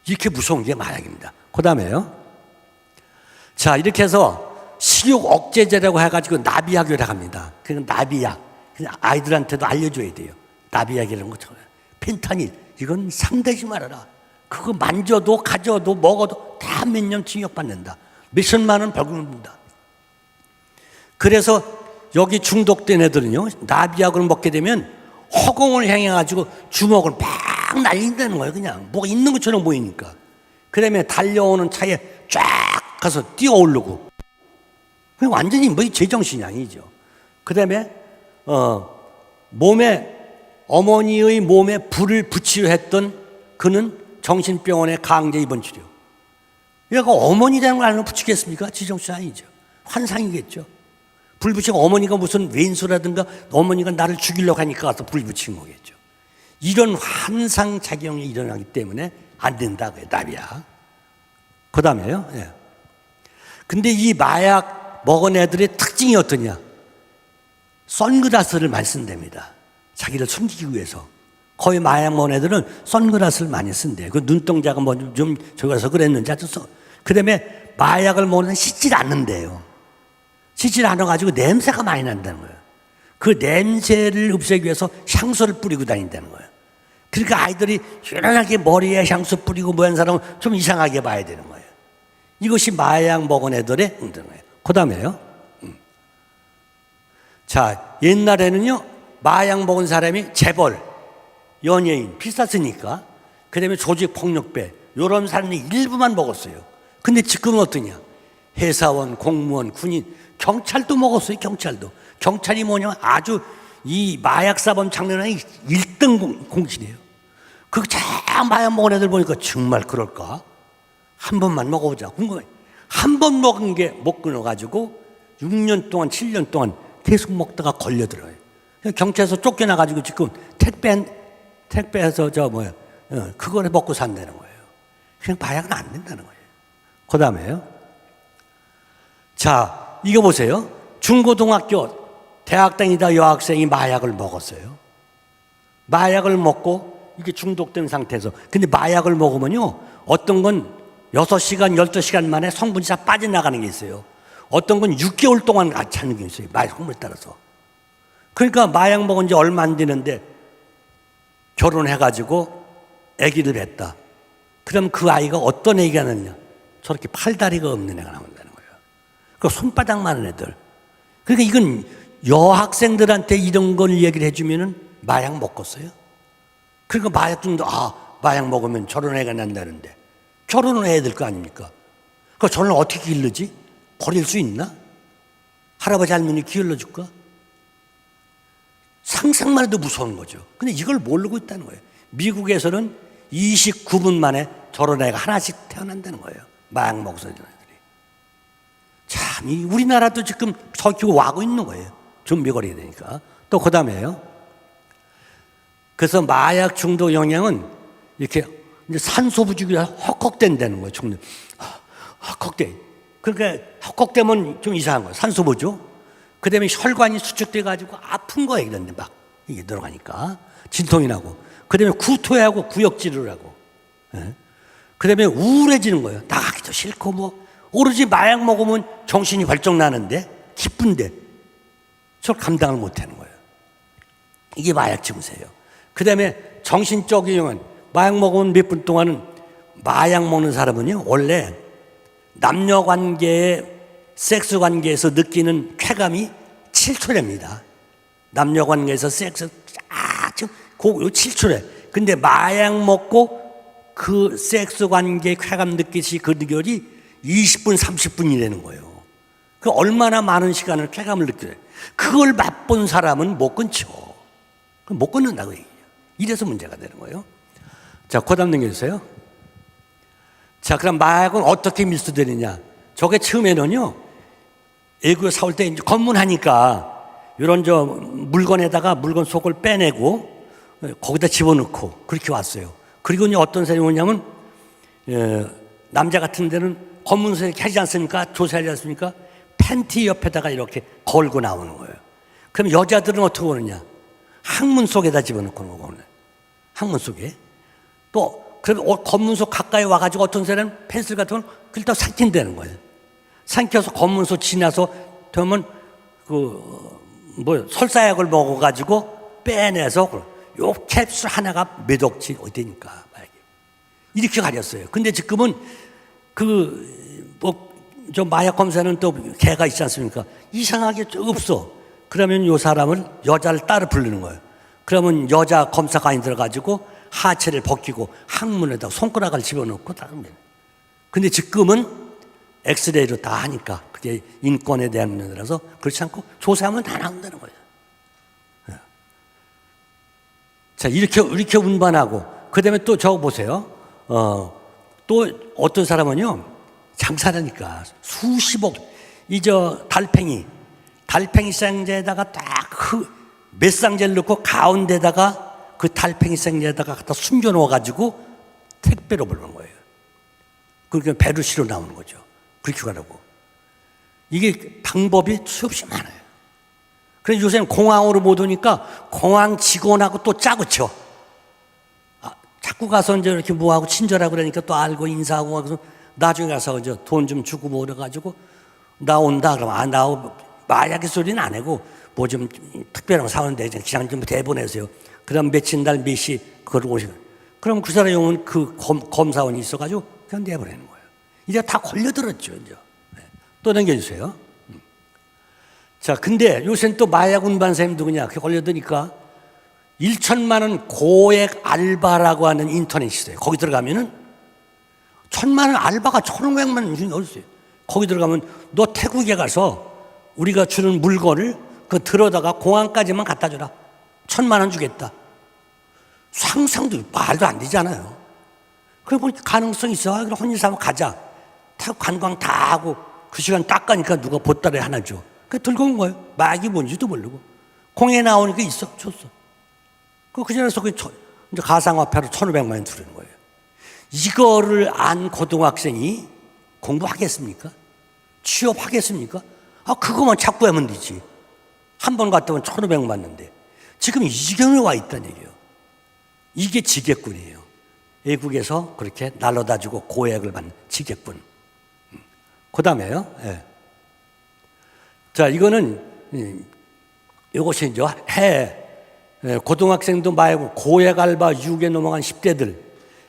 이렇게 무서운 게 마약입니다. 그 다음에요. 자, 이렇게 해서 식욕 억제제라고 해가지고 나비약이라고 합니다. 그냥 나비약. 그냥 아이들한테도 알려줘야 돼요. 나비약이라는 것처럼. 펜타닐. 이건 상대지 말아라. 그거 만져도 가져도 먹어도 다 몇 년 징역 받는다. 몇천만 원 벌금을 묻는다. 그래서 여기 중독된 애들은요, 나비약을 먹게 되면 허공을 향해 가지고 주먹을 막 날린다는 거예요. 그냥 뭐가 있는 것처럼 보이니까. 그 다음에 달려오는 차에 쫙 가서 뛰어오르고. 완전히 뭐 제정신이 아니죠. 그 다음에 어머니의 몸에 불을 붙이려 했던 그는 정신병원에 강제 입원 치료. 얘가 어머니라는 걸 알면 붙이겠습니까? 지정신 아니죠. 환상이겠죠. 불 붙이고 어머니가 무슨 왼수라든가 어머니가 나를 죽이려고 하니까 가서 불 붙인 거겠죠. 이런 환상작용이 일어나기 때문에 안 된다고요, 나비야. 그 다음에요. 예. 근데 이 마약 먹은 애들의 특징이 어떠냐? 선글라스를 많이 쓴답니다. 자기를 숨기기 위해서. 거의 마약 먹은 애들은 선글라스를 많이 쓴대요. 그 눈동자가 뭐 좀 저기서 그랬는지 아주 그 다음에 마약을 먹는 씻질 않는데요. 씻질 않아가지고 냄새가 많이 난다는 거예요. 그 냄새를 없애기 위해서 향수를 뿌리고 다닌다는 거예요. 그러니까 아이들이 유난하게 머리에 향수 뿌리고 뭐 하는 사람은 좀 이상하게 봐야 되는 거예요. 이것이 마약 먹은 애들의 거예요. 그 다음에요. 자, 옛날에는요, 마약 먹은 사람이 재벌, 연예인, 비쌌으니까, 그 다음에 조직폭력배, 이런 사람이 일부만 먹었어요. 근데 지금은 어떠냐? 회사원, 공무원, 군인, 경찰도 먹었어요, 경찰도. 경찰이 뭐냐면 아주 이 마약사범 장난이 1등 공신이에요. 그 마약 먹은 애들 보니까 정말 그럴까? 한 번만 먹어보자. 궁금해. 한 번 먹은 게 못 끊어가지고 6년 동안, 7년 동안 계속 먹다가 걸려들어요. 경찰에서 쫓겨나가지고 지금 택배해서 그거를 먹고 산다는 거예요. 그냥 마약은 안 된다는 거예요. 그 다음에요. 자, 이거 보세요. 중고등학교, 대학 다니다 여학생이 마약을 먹었어요. 마약을 먹고 이게 중독된 상태에서. 근데 마약을 먹으면요, 어떤 건 6시간, 12시간 만에 성분이 다 빠져나가는 게 있어요. 어떤 건 6개월 동안 같이 하는 게 있어요. 마약 성분에 따라서. 그러니까 마약 먹은 지 얼마 안 되는데 결혼해가지고 아기를 낳았다. 그럼 그 아이가 어떤 아기가 낳느냐? 저렇게 팔다리가 없는 애가 나온다는 거예요. 그 손바닥만한 애들. 그러니까 이건 여학생들한테 이런 걸 얘기를 해주면은 마약 먹었어요. 그러니까 마약 중독, 마약 먹으면 저런 애가 난다는데 결혼을 해야 될 거 아닙니까? 그 저는 어떻게 기르지? 버릴 수 있나? 할아버지 할머니 기울여줄까? 상상만 해도 무서운 거죠. 근데 이걸 모르고 있다는 거예요. 미국에서는 29분 만에 저런 애가 하나씩 태어난다는 거예요. 마약 먹어서 이런 애들이. 참, 이 우리나라도 지금 섞이고 와고 있는 거예요. 좀비 걸어야 되니까. 또 그 다음에요. 그래서 마약 중독 영향은 이렇게 이제 산소 부족이 헉헉댄다는 거예요. 중독. 헉헉대. 그러니까 헉헉대면 좀 이상한 거예요. 산소 부족. 그 다음에 혈관이 수축돼가지고 아픈 거예요. 이런데 막 이게 들어가니까 진통이 나고. 그 다음에 구토하고 구역질을 하고. 그 다음에 우울해지는 거예요. 나가기도 싫고 뭐 오로지 마약 먹으면 정신이 발정 나는데 기쁜데 저걸 감당을 못하는 거예요. 이게 마약 증세예요. 그 다음에 정신적인 경우는 마약 먹으면 몇 분 동안은 마약 먹는 사람은요 원래 남녀 관계에 섹스 관계에서 느끼는 쾌감이 7초랍니다. 남녀 관계에서 섹스 아주 7초래. 근데 마약 먹고 그 섹스 관계 쾌감 느끼시 그 느결이 20분, 30분이라는 거예요. 그 얼마나 많은 시간을 쾌감을 느껴요. 그걸 맛본 사람은 못 끊죠. 못 끊는다고 얘기해요. 이래서 문제가 되는 거예요. 자, 그 다음 넘겨주세요. 자, 그럼 마약은 어떻게 밀수되느냐? 저게 처음에는요, 애국에 사올 때 이제 검문하니까 이런 물건에다가 물건 속을 빼내고 거기다 집어넣고 그렇게 왔어요. 그리고 이제 어떤 사람이 오냐면 남자 같은 데는 검문소 이렇게 하지 않습니까? 조사하지 않습니까? 팬티 옆에다가 이렇게 걸고 나오는 거예요. 그럼 여자들은 어떻게 오느냐? 항문 속에다 집어넣고 오는 거예요. 항문 속에. 또 그럼 검문소 가까이 와가지고 어떤 사람은 펜슬 같은 건 그걸 또 삼킨다는 거예요. 삼켜서 검문소 지나서 되면 설사약을 먹어가지고 빼내서 요 캡슐 하나가 몇 억치 어디니까 이렇게 가렸어요. 근데 지금은 저 마약 검사는 또 개가 있지 않습니까? 이상하게 없어. 그러면 요 사람을 여자를 따로 부르는 거예요. 그러면 여자 검사관이 들어가지고 하체를 벗기고 항문에다 손가락을 집어넣고 다릅니다. 근데 지금은 엑스레이로 다 하니까 그게 인권에 대한 문제라서 그렇지 않고 조사하면 다 나온다는 거예요. 자, 이렇게 운반하고 그 다음에 또 저거 보세요. 또 어떤 사람은요 장사라니까 수십억 달팽이 생제에다가 딱 몇 상자를 넣고 가운데다가 그 달팽이 생제에다가 갖다 숨겨 놓아가지고 택배로 보내는 거예요. 그러니까 배로 실어 나오는 거죠. 그렇게 가라고. 이게 방법이 수없이 많아요. 그래서 요새는 공항으로 못 오니까 공항 직원하고 또 짜고 쳐. 자꾸 가서 이제 이렇게 뭐하고 친절하고 그러니까 또 알고 인사하고 그래서 나중에 가서 돈 좀 주고 뭐 그래가지고 나 온다 그러면 나오고 마약의 소리는 안 하고 뭐 좀 특별한 거 사오는데 그냥 좀 대보내세요. 그럼 며칠 날 몇 시 그걸 오시고. 그럼 그 사람이 오면 그 검사원이 있어가지고 그냥 내보내는 거예요. 이제 다 걸려들었죠. 이제. 또 넘겨주세요. 자, 근데 요새는 또 마약 운반사님 누구냐? 그 걸려드니까 1천만 원 고액 알바라고 하는 인터넷이 있어요. 거기 들어가면은 1,000만 원 알바가 1,500만 원이 어딨어요. 거기 들어가면 너 태국에 가서 우리가 주는 물건을 그 들어다가 공항까지만 갖다 주라. 1,000만 원 주겠다. 상상도 말도 안 되잖아요. 그래 보니까 가능성이 있어. 그럼 혼인사 한번 가자. 태국 관광 다 하고 그 시간 딱 가니까 누가 보따리 하나 줘. 그 들고 온 거예요. 마약이 뭔지도 모르고. 공에 나오니까 있어. 줬어. 그 전에서 이제 가상화폐로 1,500만 원 들은 거예요. 이거를 안 고등학생이 공부하겠습니까? 취업하겠습니까? 그거만 자꾸 하면 되지. 한 번 갔다 오면 1,500만 원인데. 지금 이 지경에 와 있다는 얘기예요. 이게 지객군이에요. 외국에서 그렇게 날라다 주고 고액을 받는 지객군. 그 다음에요. 예. 자, 이거는, 이것이 이제 고등학생도 말고 고액 알바 유혹에 넘어간 10대들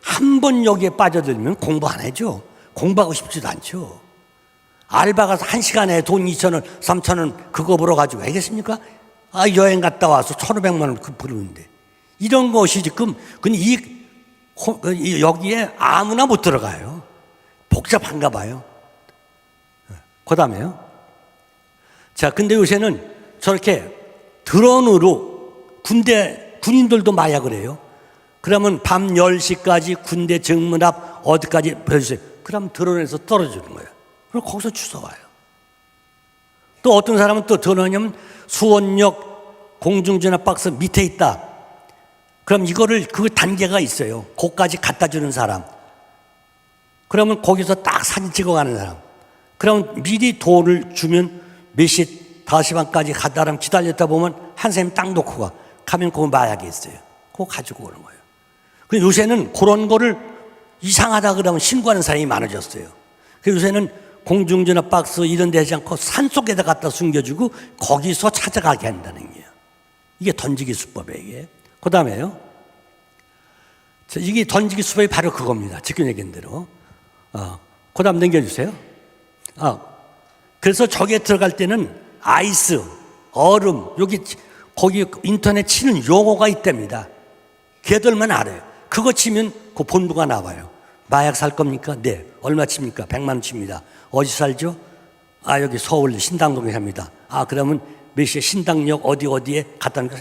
한 번 여기에 빠져들면 공부 안 해죠. 공부하고 싶지도 않죠. 알바 가서 1시간에 돈 2,000원, 3,000원 그거 벌어가지고 하겠습니까? 여행 갔다 와서 1,500만 원 부르는데. 이런 것이 지금, 여기에 아무나 못 들어가요. 복잡한가 봐요. 그 다음에요. 자, 근데 요새는 저렇게 드론으로 군인들도 마약을 해요. 그러면 밤 10시까지 군대 정문 앞 어디까지 보여주세요. 그럼 드론에서 떨어지는 거예요. 그리고 거기서 주워와요. 또 어떤 사람은 또 드론이면 수원역 공중전화 박스 밑에 있다. 그럼 이거를 그 단계가 있어요. 거기까지 갖다 주는 사람. 그러면 거기서 딱 사진 찍어가는 사람. 그럼 미리 돈을 주면 몇 시, 5시 반까지 가다라면 기다렸다 보면 한 사람이 딱 놓고 가. 가면 그거 마약이 있어요. 그거 가지고 오는 거예요. 그래서 요새는 그런 거를 이상하다 그러면 신고하는 사람이 많아졌어요. 그래서 요새는 공중전화 박스 이런 데 하지 않고 산속에다 갖다 숨겨주고 거기서 찾아가게 한다는 거예요. 이게 던지기 수법이에요, 이게. 그 다음에요. 이게 던지기 수법이 바로 그겁니다. 지금 얘기한 대로. 그 다음 넘겨주세요. 그래서 저기에 들어갈 때는 아이스, 얼음, 거기 인터넷 치는 용어가 있답니다. 걔들만 알아요. 그거 치면 그 본부가 나와요. 마약 살 겁니까? 네. 얼마 칩니까? 100만 원 칩니다. 어디 살죠? 여기 서울 신당동에 삽니다. 그러면 몇 시에 신당역 어디에 갔다 오니까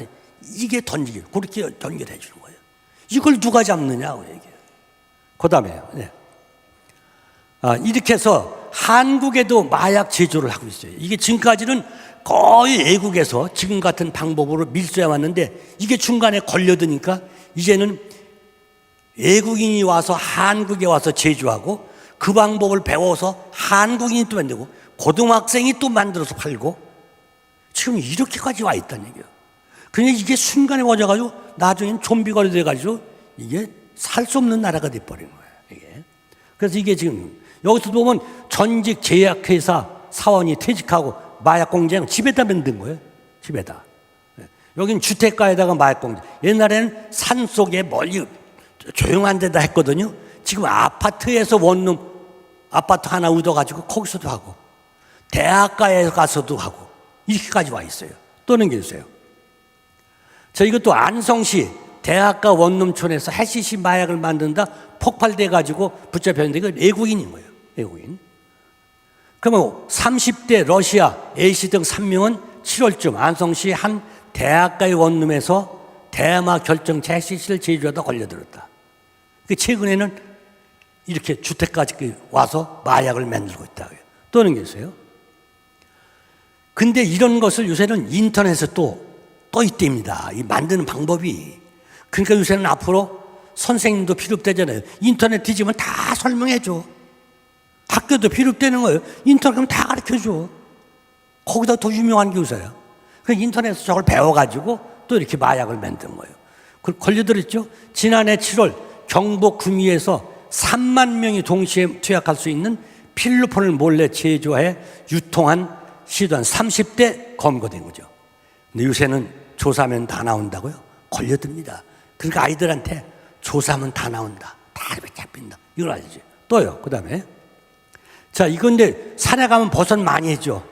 이게 던지기. 그렇게 연결해 주는 거예요. 이걸 누가 잡느냐고 얘기해요. 그 다음에요. 네. 이렇게 해서 한국에도 마약 제조를 하고 있어요. 이게 지금까지는 거의 외국에서 지금 같은 방법으로 밀수해 왔는데 이게 중간에 걸려드니까 이제는 외국인이 와서 한국에 와서 제조하고 그 방법을 배워서 한국인이 또 만들고 고등학생이 또 만들어서 팔고 지금 이렇게까지 와 있다는 얘기예요. 그러니까 이게 순간에 와져가지고 나중엔 좀비거리 돼가지고 이게 살 수 없는 나라가 돼버린 거예요. 이게. 그래서 이게 지금 여기서 보면 전직 제약회사 사원이 퇴직하고 마약 공장 집에다 만든 거예요. 집에다. 여기는 주택가에다가 마약 공장. 옛날에는 산속에 멀리 조용한 데다 했거든요. 지금 아파트에서 원룸 아파트 하나 얻어가지고 거기서도 하고 대학가에 가서도 하고 이렇게까지 와 있어요. 또 넘겨주세요. 이것도 안성시 대학가 원룸촌에서 해시시 마약을 만든다 폭발돼가지고 붙잡혔는데 이거 외국인인 거예요. 외국인. 그러면 30대 러시아 A씨 등 3명은 7월쯤 안성시 한 대학가의 원룸에서 대마 결정체 해시시를 제조하다 걸려들었다. 최근에는 이렇게 주택까지 와서 마약을 만들고 있다고요. 또 넘겨주세요. 근데 이런 것을 요새는 인터넷에 또 있답니다. 이 만드는 방법이. 그러니까 요새는 앞으로 선생님도 필요 없대잖아요. 인터넷 뒤지면 다 설명해줘. 학교도 필요 없다는 거예요. 인터넷 그럼 다 가르쳐줘. 거기다 더 유명한 교사야. 그래서 인터넷에서 저걸 배워가지고 또 이렇게 마약을 만든 거예요. 걸려들었죠. 지난해 7월 경북 구미에서 3만 명이 동시에 투약할 수 있는 필로폰을 몰래 제조해 유통한 시도한 30대 검거된 거죠. 근데 요새는 조사하면 다 나온다고요? 걸려듭니다. 그러니까 아이들한테 조사하면 다 나온다. 다 잡힌다. 이걸 알지. 또요. 그 다음에. 자, 이건데 산에 가면 버섯 많이 해줘.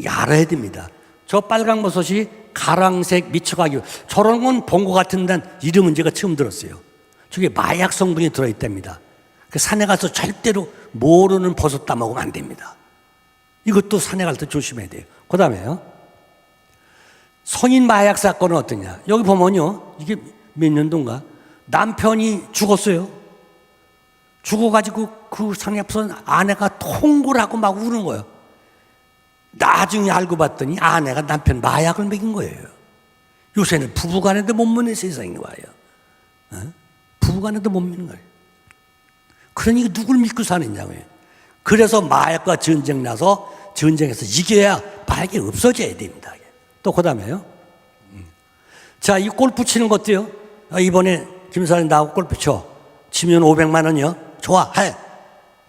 알아야 됩니다. 저 빨강 버섯이 가랑색 미쳐가기로 저런 건 본 것 같은데 이름은 제가 처음 들었어요. 저게 마약 성분이 들어있답니다. 그 산에 가서 절대로 모르는 버섯 따먹으면 안 됩니다. 이것도 산에 갈 때 조심해야 돼요. 그 다음에요. 성인 마약 사건은 어떠냐. 여기 보면요. 이게 몇 년도인가. 남편이 죽었어요. 죽어가지고 그 산에 앞서 아내가 통곡을 하고 막 우는 거예요. 나중에 알고 봤더니 아내가 남편 마약을 먹인 거예요. 요새는 부부간에도 못 믿는 세상인 거예요. 부부간에도 못 믿는 거예요. 그러니 누굴 믿고 사느냐고요. 그래서 마약과 전쟁 나서 전쟁에서 이겨야 마약이 없어져야 됩니다. 또 그 다음에요. 자, 이 골프 치는 것도요. 이번에 김사님 나하고 골프 쳐. 치면 500만 원이요. 좋아, 해.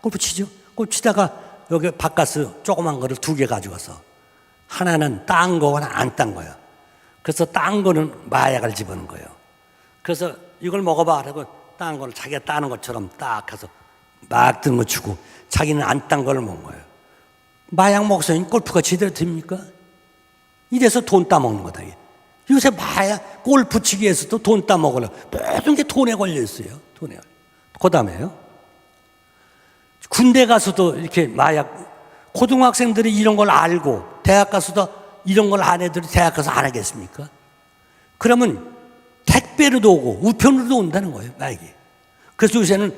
골프 치죠. 골프 치다가 여기 바카스 조그만 거를 2개 가져가서 하나는 딴 거고 하나 안 딴 거예요. 그래서 딴 거는 마약을 집어넣은 거예요. 그래서 이걸 먹어봐 하고 딴 거를 자기가 따는 것처럼 딱 해서 막 뜬 거 주고 자기는 안 딴 걸 먹은 거예요. 마약 먹으니 골프가 제대로 됩니까? 이래서 돈 따먹는 거다. 요새 마약 골프 치기에서도 돈 따먹으려고 모든 게 돈에 걸려 있어요. 돈에 걸려. 그 다음에요. 군대 가서도 이렇게 마약, 고등학생들이 이런 걸 알고 대학 가서도 이런 걸 안 애들이 대학 가서 안 하겠습니까? 그러면 택배로도 오고 우편으로도 온다는 거예요, 마약이. 그래서 요새는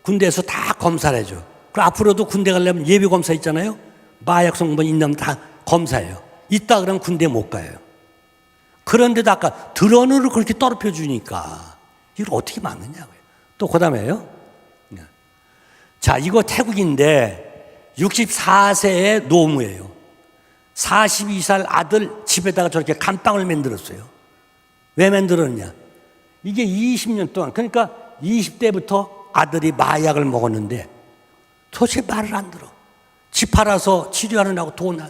군대에서 다 검사를 해줘. 그리고 앞으로도 군대 가려면 예비 검사 있잖아요. 마약 성분 있는 다 검사해요. 있다 그러면 군대 못 가요. 그런데도 아까 드론으로 그렇게 떨어뜨려 주니까 이걸 어떻게 막느냐고요. 또 그 다음에요. 자, 이거 태국인데 64세의 노무예요. 42살 아들 집에다가 저렇게 감방을 만들었어요. 왜 만들었냐? 이게 20년 동안, 그러니까 20대부터 아들이 마약을 먹었는데 도대체 말을 안 들어. 집 팔아서 치료하느라고 돈,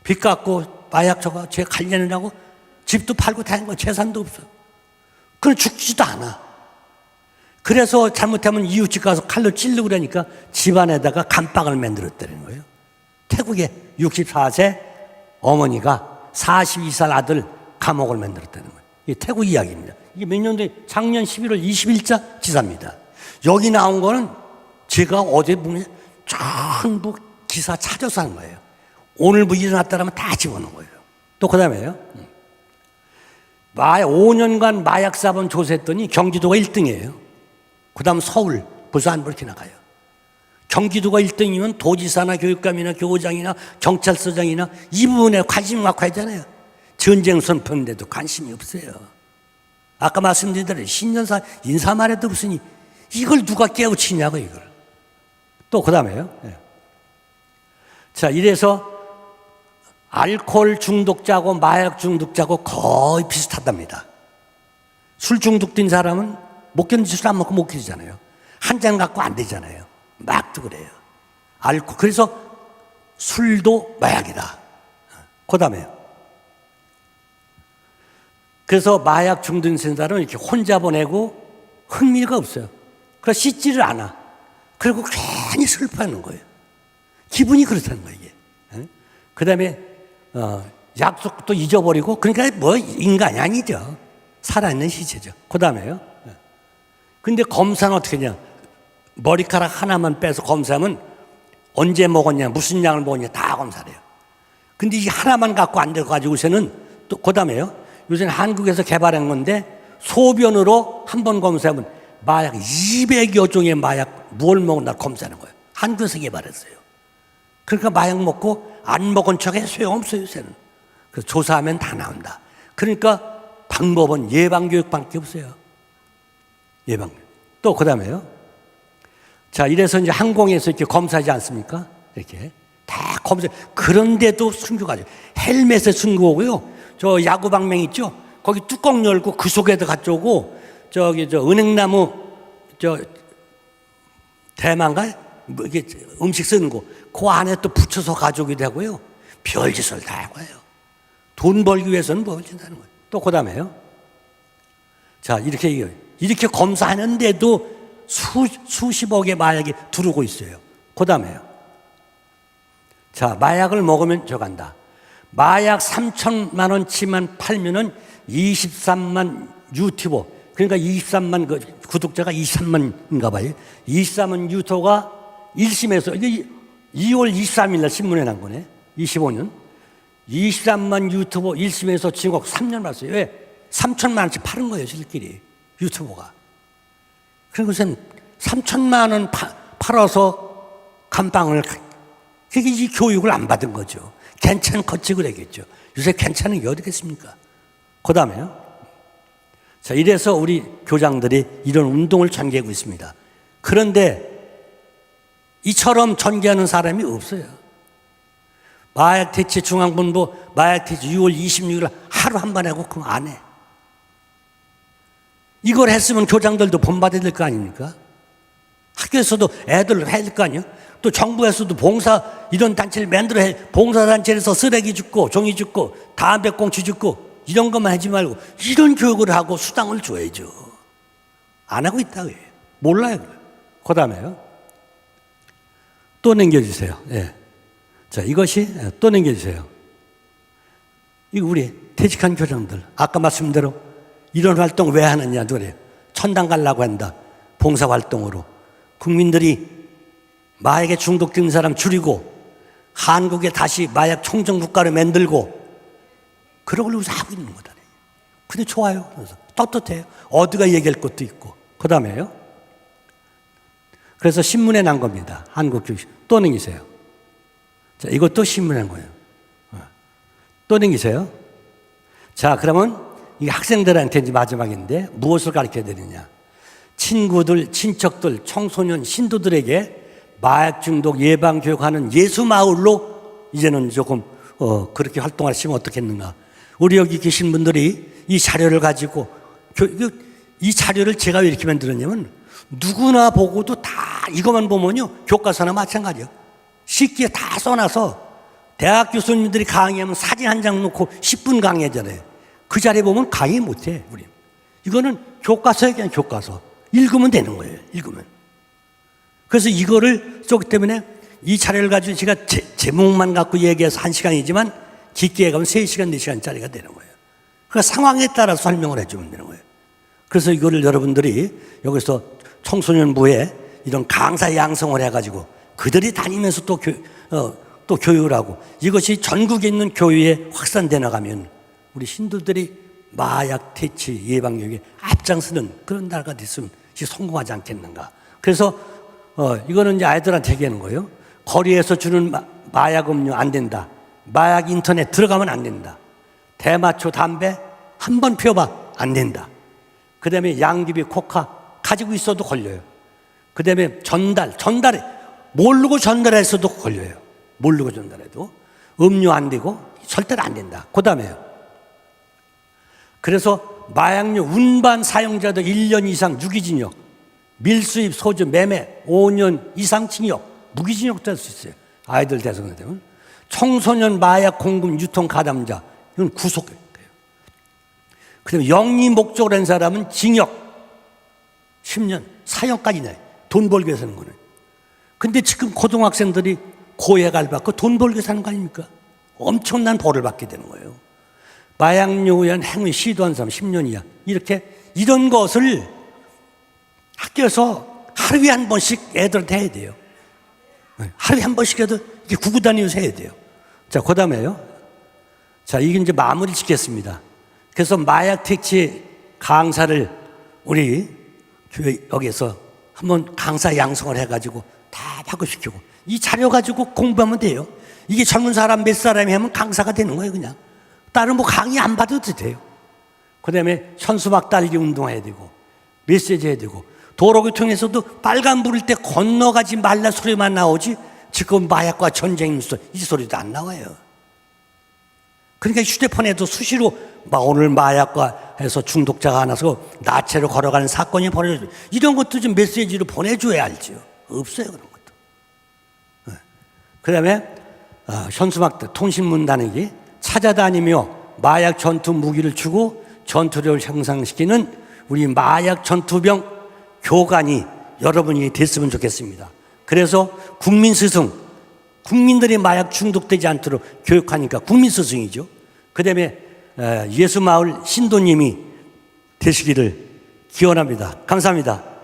빚 갚고 마약 저거 제 관리하느라고 집도 팔고 다닌 거 재산도 없어. 그럼 죽지도 않아. 그래서 잘못하면 이웃집 가서 칼로 찌르고 그러니까 집안에다가 감방을 만들었다는 거예요. 태국의 64세 어머니가 42살 아들 감옥을 만들었다는 거예요. 이게 태국 이야기입니다. 이게 몇 년도에 작년 11월 20일자 기사입니다. 여기 나온 거는 제가 어제 보면 전부 기사 찾아서 한 거예요. 오늘 뭐 일어났다라면 다 집어넣은 거예요. 또 그 다음에요. 5년간 마약 사범 조사했더니 경기도가 1등이에요. 그 다음 서울, 부산 그렇게 나가요. 경기도가 1등이면 도지사나 교육감이나 교장이나 경찰서장이나 이 부분에 관심을 갖고 하잖아요. 전쟁 선포인데도 관심이 없어요. 아까 말씀드린 대로 신년사 인사말에도 없으니 이걸 누가 깨우치냐고 이걸. 또 그 다음에요. 자, 이래서 알코올 중독자고 마약 중독자고 거의 비슷하답니다. 술 중독된 사람은 못 견디지 술 안 먹고 못 견디잖아요. 한 잔 갖고 안 되잖아요. 막도 그래요. 알코올. 그래서 술도 마약이다. 그 다음에요. 그래서 마약 중독된 사람은 이렇게 혼자 보내고 흥미가 없어요. 그래서 씻지를 않아. 그리고 괜히 슬퍼하는 거예요. 기분이 그렇다는 거예요, 이게. 그 다음에, 약속도 잊어버리고, 그러니까 뭐 인간이 아니죠. 살아있는 시체죠. 그 다음에요. 근데 검사는 어떻게 하냐. 머리카락 하나만 빼서 검사하면 언제 먹었냐, 무슨 약을 먹었냐 다 검사를 해요. 근데 이 하나만 갖고 안 돼가지고 요새는 또 그 다음에요. 요새는 한국에서 개발한 건데 소변으로 한 번 검사하면 마약 200여 종의 마약 뭘 먹었나 검사하는 거예요. 한국에서 개발했어요. 그러니까 마약 먹고 안 먹은 척해 소용없어요, 요새는. 그래서 조사하면 다 나온다. 그러니까 방법은 예방교육밖에 없어요. 예방교육. 또 그 다음에요. 자, 이래서 이제 항공에서 이렇게 검사하지 않습니까? 이렇게. 다 검사. 그런데도 숨겨가지고. 헬멧에 숨겨오고요. 저 야구방맹 있죠? 거기 뚜껑 열고 그 속에다 갖다 저기 은행나무 대만가 뭐 이게 음식 쓰는 거 그 안에 또 붙여서 가져오기도 하고요. 별짓을 다 하고요. 돈 벌기 위해서는 뭘 준다는 거예요. 또 그 다음에요. 자, 이렇게 검사하는데도 수십억의 마약이 들어오고 있어요. 그 다음에요. 자, 마약을 먹으면 저간다. 마약 3천만 원치만 팔면은 23만 유튜버, 그러니까 23만 그 구독자가 23만인가 봐요. 23만 유튜버가 1심에서 이게 2월 23일 날 신문에 난 거네. 25년. 23만 유튜버 1심에서 징역 3년 받았어요. 왜? 3천만 원치 파는 거예요, 저들끼리. 유튜버가. 그리고선 3천만 원 팔아서 감방을, 그게 이 교육을 안 받은 거죠. 괜찮겠지 그랬겠죠. 요새 괜찮은 게 어디겠습니까? 그 다음에요. 자, 이래서 우리 교장들이 이런 운동을 전개하고 있습니다. 그런데 이처럼 전개하는 사람이 없어요. 마약퇴치 중앙본부 마약퇴치 6월 26일 하루 한 번 하고 그럼 안 해. 이걸 했으면 교장들도 본받아야 될 거 아닙니까? 학교에서도 애들 해야 될 거 아니에요? 또 정부에서도 봉사 이런 단체를 만들어 해. 봉사단체에서 쓰레기 줍고 종이 줍고 담배꽁초 줍고 이런 것만 하지 말고 이런 교육을 하고 수당을 줘야죠. 안 하고 있다고요. 몰라요. 그 다음에요. 또 넘겨주세요. 예. 자, 이것이 또 넘겨주세요. 이거 우리 퇴직한 교장들 아까 말씀대로 이런 활동 왜 하느냐 그래요. 천당 가려고 한다. 봉사활동으로 국민들이 마약에 중독된 사람 줄이고 한국에 다시 마약 청정 국가를 만들고 그러려고 하고 있는 거다. 근데 좋아요. 그래서 떳떳해요. 어디가 얘기할 것도 있고. 그 다음에요. 그래서 신문에 난 겁니다. 한국교육. 또 넘기세요. 자, 이것도 신문에 난 거예요. 또 넘기세요. 자, 그러면 이 학생들한테 이제 마지막인데 무엇을 가르쳐야 되느냐. 친구들, 친척들, 청소년, 신도들에게 마약 중독 예방 교육하는 예수마을로 이제는 조금 그렇게 활동하시면 어떻겠는가. 우리 여기 계신 분들이 이 자료를 가지고 이 자료를 제가 왜 이렇게 만들었냐면 누구나 보고도 다 이것만 보면요 교과서나 마찬가지예요. 쉽게 다 써놔서 대학 교수님들이 강의하면 사진 한 장 놓고 10분 강의하잖아요. 그 자리에 보면 강의 못해 우리. 이거는 교과서에 그냥 교과서 읽으면 되는 거예요. 읽으면. 그래서 이거를 쏘기 때문에 이 자료를 가지고 제가 제목만 갖고 얘기해서 1시간이지만 깊게 가면 3시간, 4시간짜리가 되는 거예요. 그러니까 상황에 따라서 설명을 해주면 되는 거예요. 그래서 이거를 여러분들이 여기서 청소년부에 이런 강사 양성을 해가지고 그들이 다니면서 또 교육을 하고 이것이 전국에 있는 교회에 확산돼 나가면 우리 신도들이 마약 퇴치 예방교육에 앞장서는 그런 나라가 됐으면 성공하지 않겠는가. 그래서 이거는 이제 아이들한테 얘기하는 거예요. 거리에서 주는 마약 음료 안 된다. 마약 인터넷 들어가면 안 된다. 대마초 담배 한 번 피워봐 안 된다. 그 다음에 양귀비 코카 가지고 있어도 걸려요. 그 다음에 전달에 모르고 전달했어도 걸려요. 모르고 전달해도 음료 안 되고 절대로 안 된다. 그 다음에요. 그래서 마약류 운반 사용자도 1년 이상 유기징역, 밀수입 소주 매매 5년 이상 징역, 무기징역 될 수 있어요. 아이들 대상이 되면. 청소년 마약 공급 유통 가담자 이건 구속돼요. 그다음에 영리 목적으로 한 사람은 징역 10년, 사형까지 나요. 돈 벌기 위해서 하는 거는. 근데 지금 고등학생들이 고액을 받고 돈 벌기 위해서 하는 거 아닙니까? 엄청난 벌을 받게 되는 거예요. 마약류에 의한 행위 시도한 사람 10년 이하. 이런 것을 학교에서 하루에 한 번씩 애들한테 해야 돼요. 하루에 한 번씩이라도 이렇게 구구 다니면서 해야 돼요. 자, 그 다음에요. 자, 이게 이제 마무리 짓겠습니다. 그래서 마약 퇴치 강사를 우리 교회 여기서 한번 강사 양성을 해가지고 다 파급시키고 이 자료 가지고 공부하면 돼요. 이게 젊은 사람 몇 사람이 하면 강사가 되는 거예요, 그냥. 다른 뭐 강의 안 받아도 돼요. 그 다음에 현수막 달기 운동해야 되고 메시지 해야 되고 도로교통에서도 빨간불일 때 건너가지 말라 소리만 나오지 지금 마약과 전쟁 뉴스 이 소리도 안 나와요. 그러니까 휴대폰에도 수시로 오늘 마약과 해서 중독자가 나서 나체로 걸어가는 사건이 벌어져 이런 것도 좀 메시지로 보내줘야 알죠. 없어요 그런 것도. 그 다음에 현수막 통신문 다니기 찾아다니며 마약 전투 무기를 주고 전투력을 향상시키는 우리 마약 전투병 교관이 여러분이 됐으면 좋겠습니다. 그래서 국민스승, 국민들이 마약 중독되지 않도록 교육하니까 국민스승이죠. 그 다음에 예수마을 신도님이 되시기를 기원합니다. 감사합니다.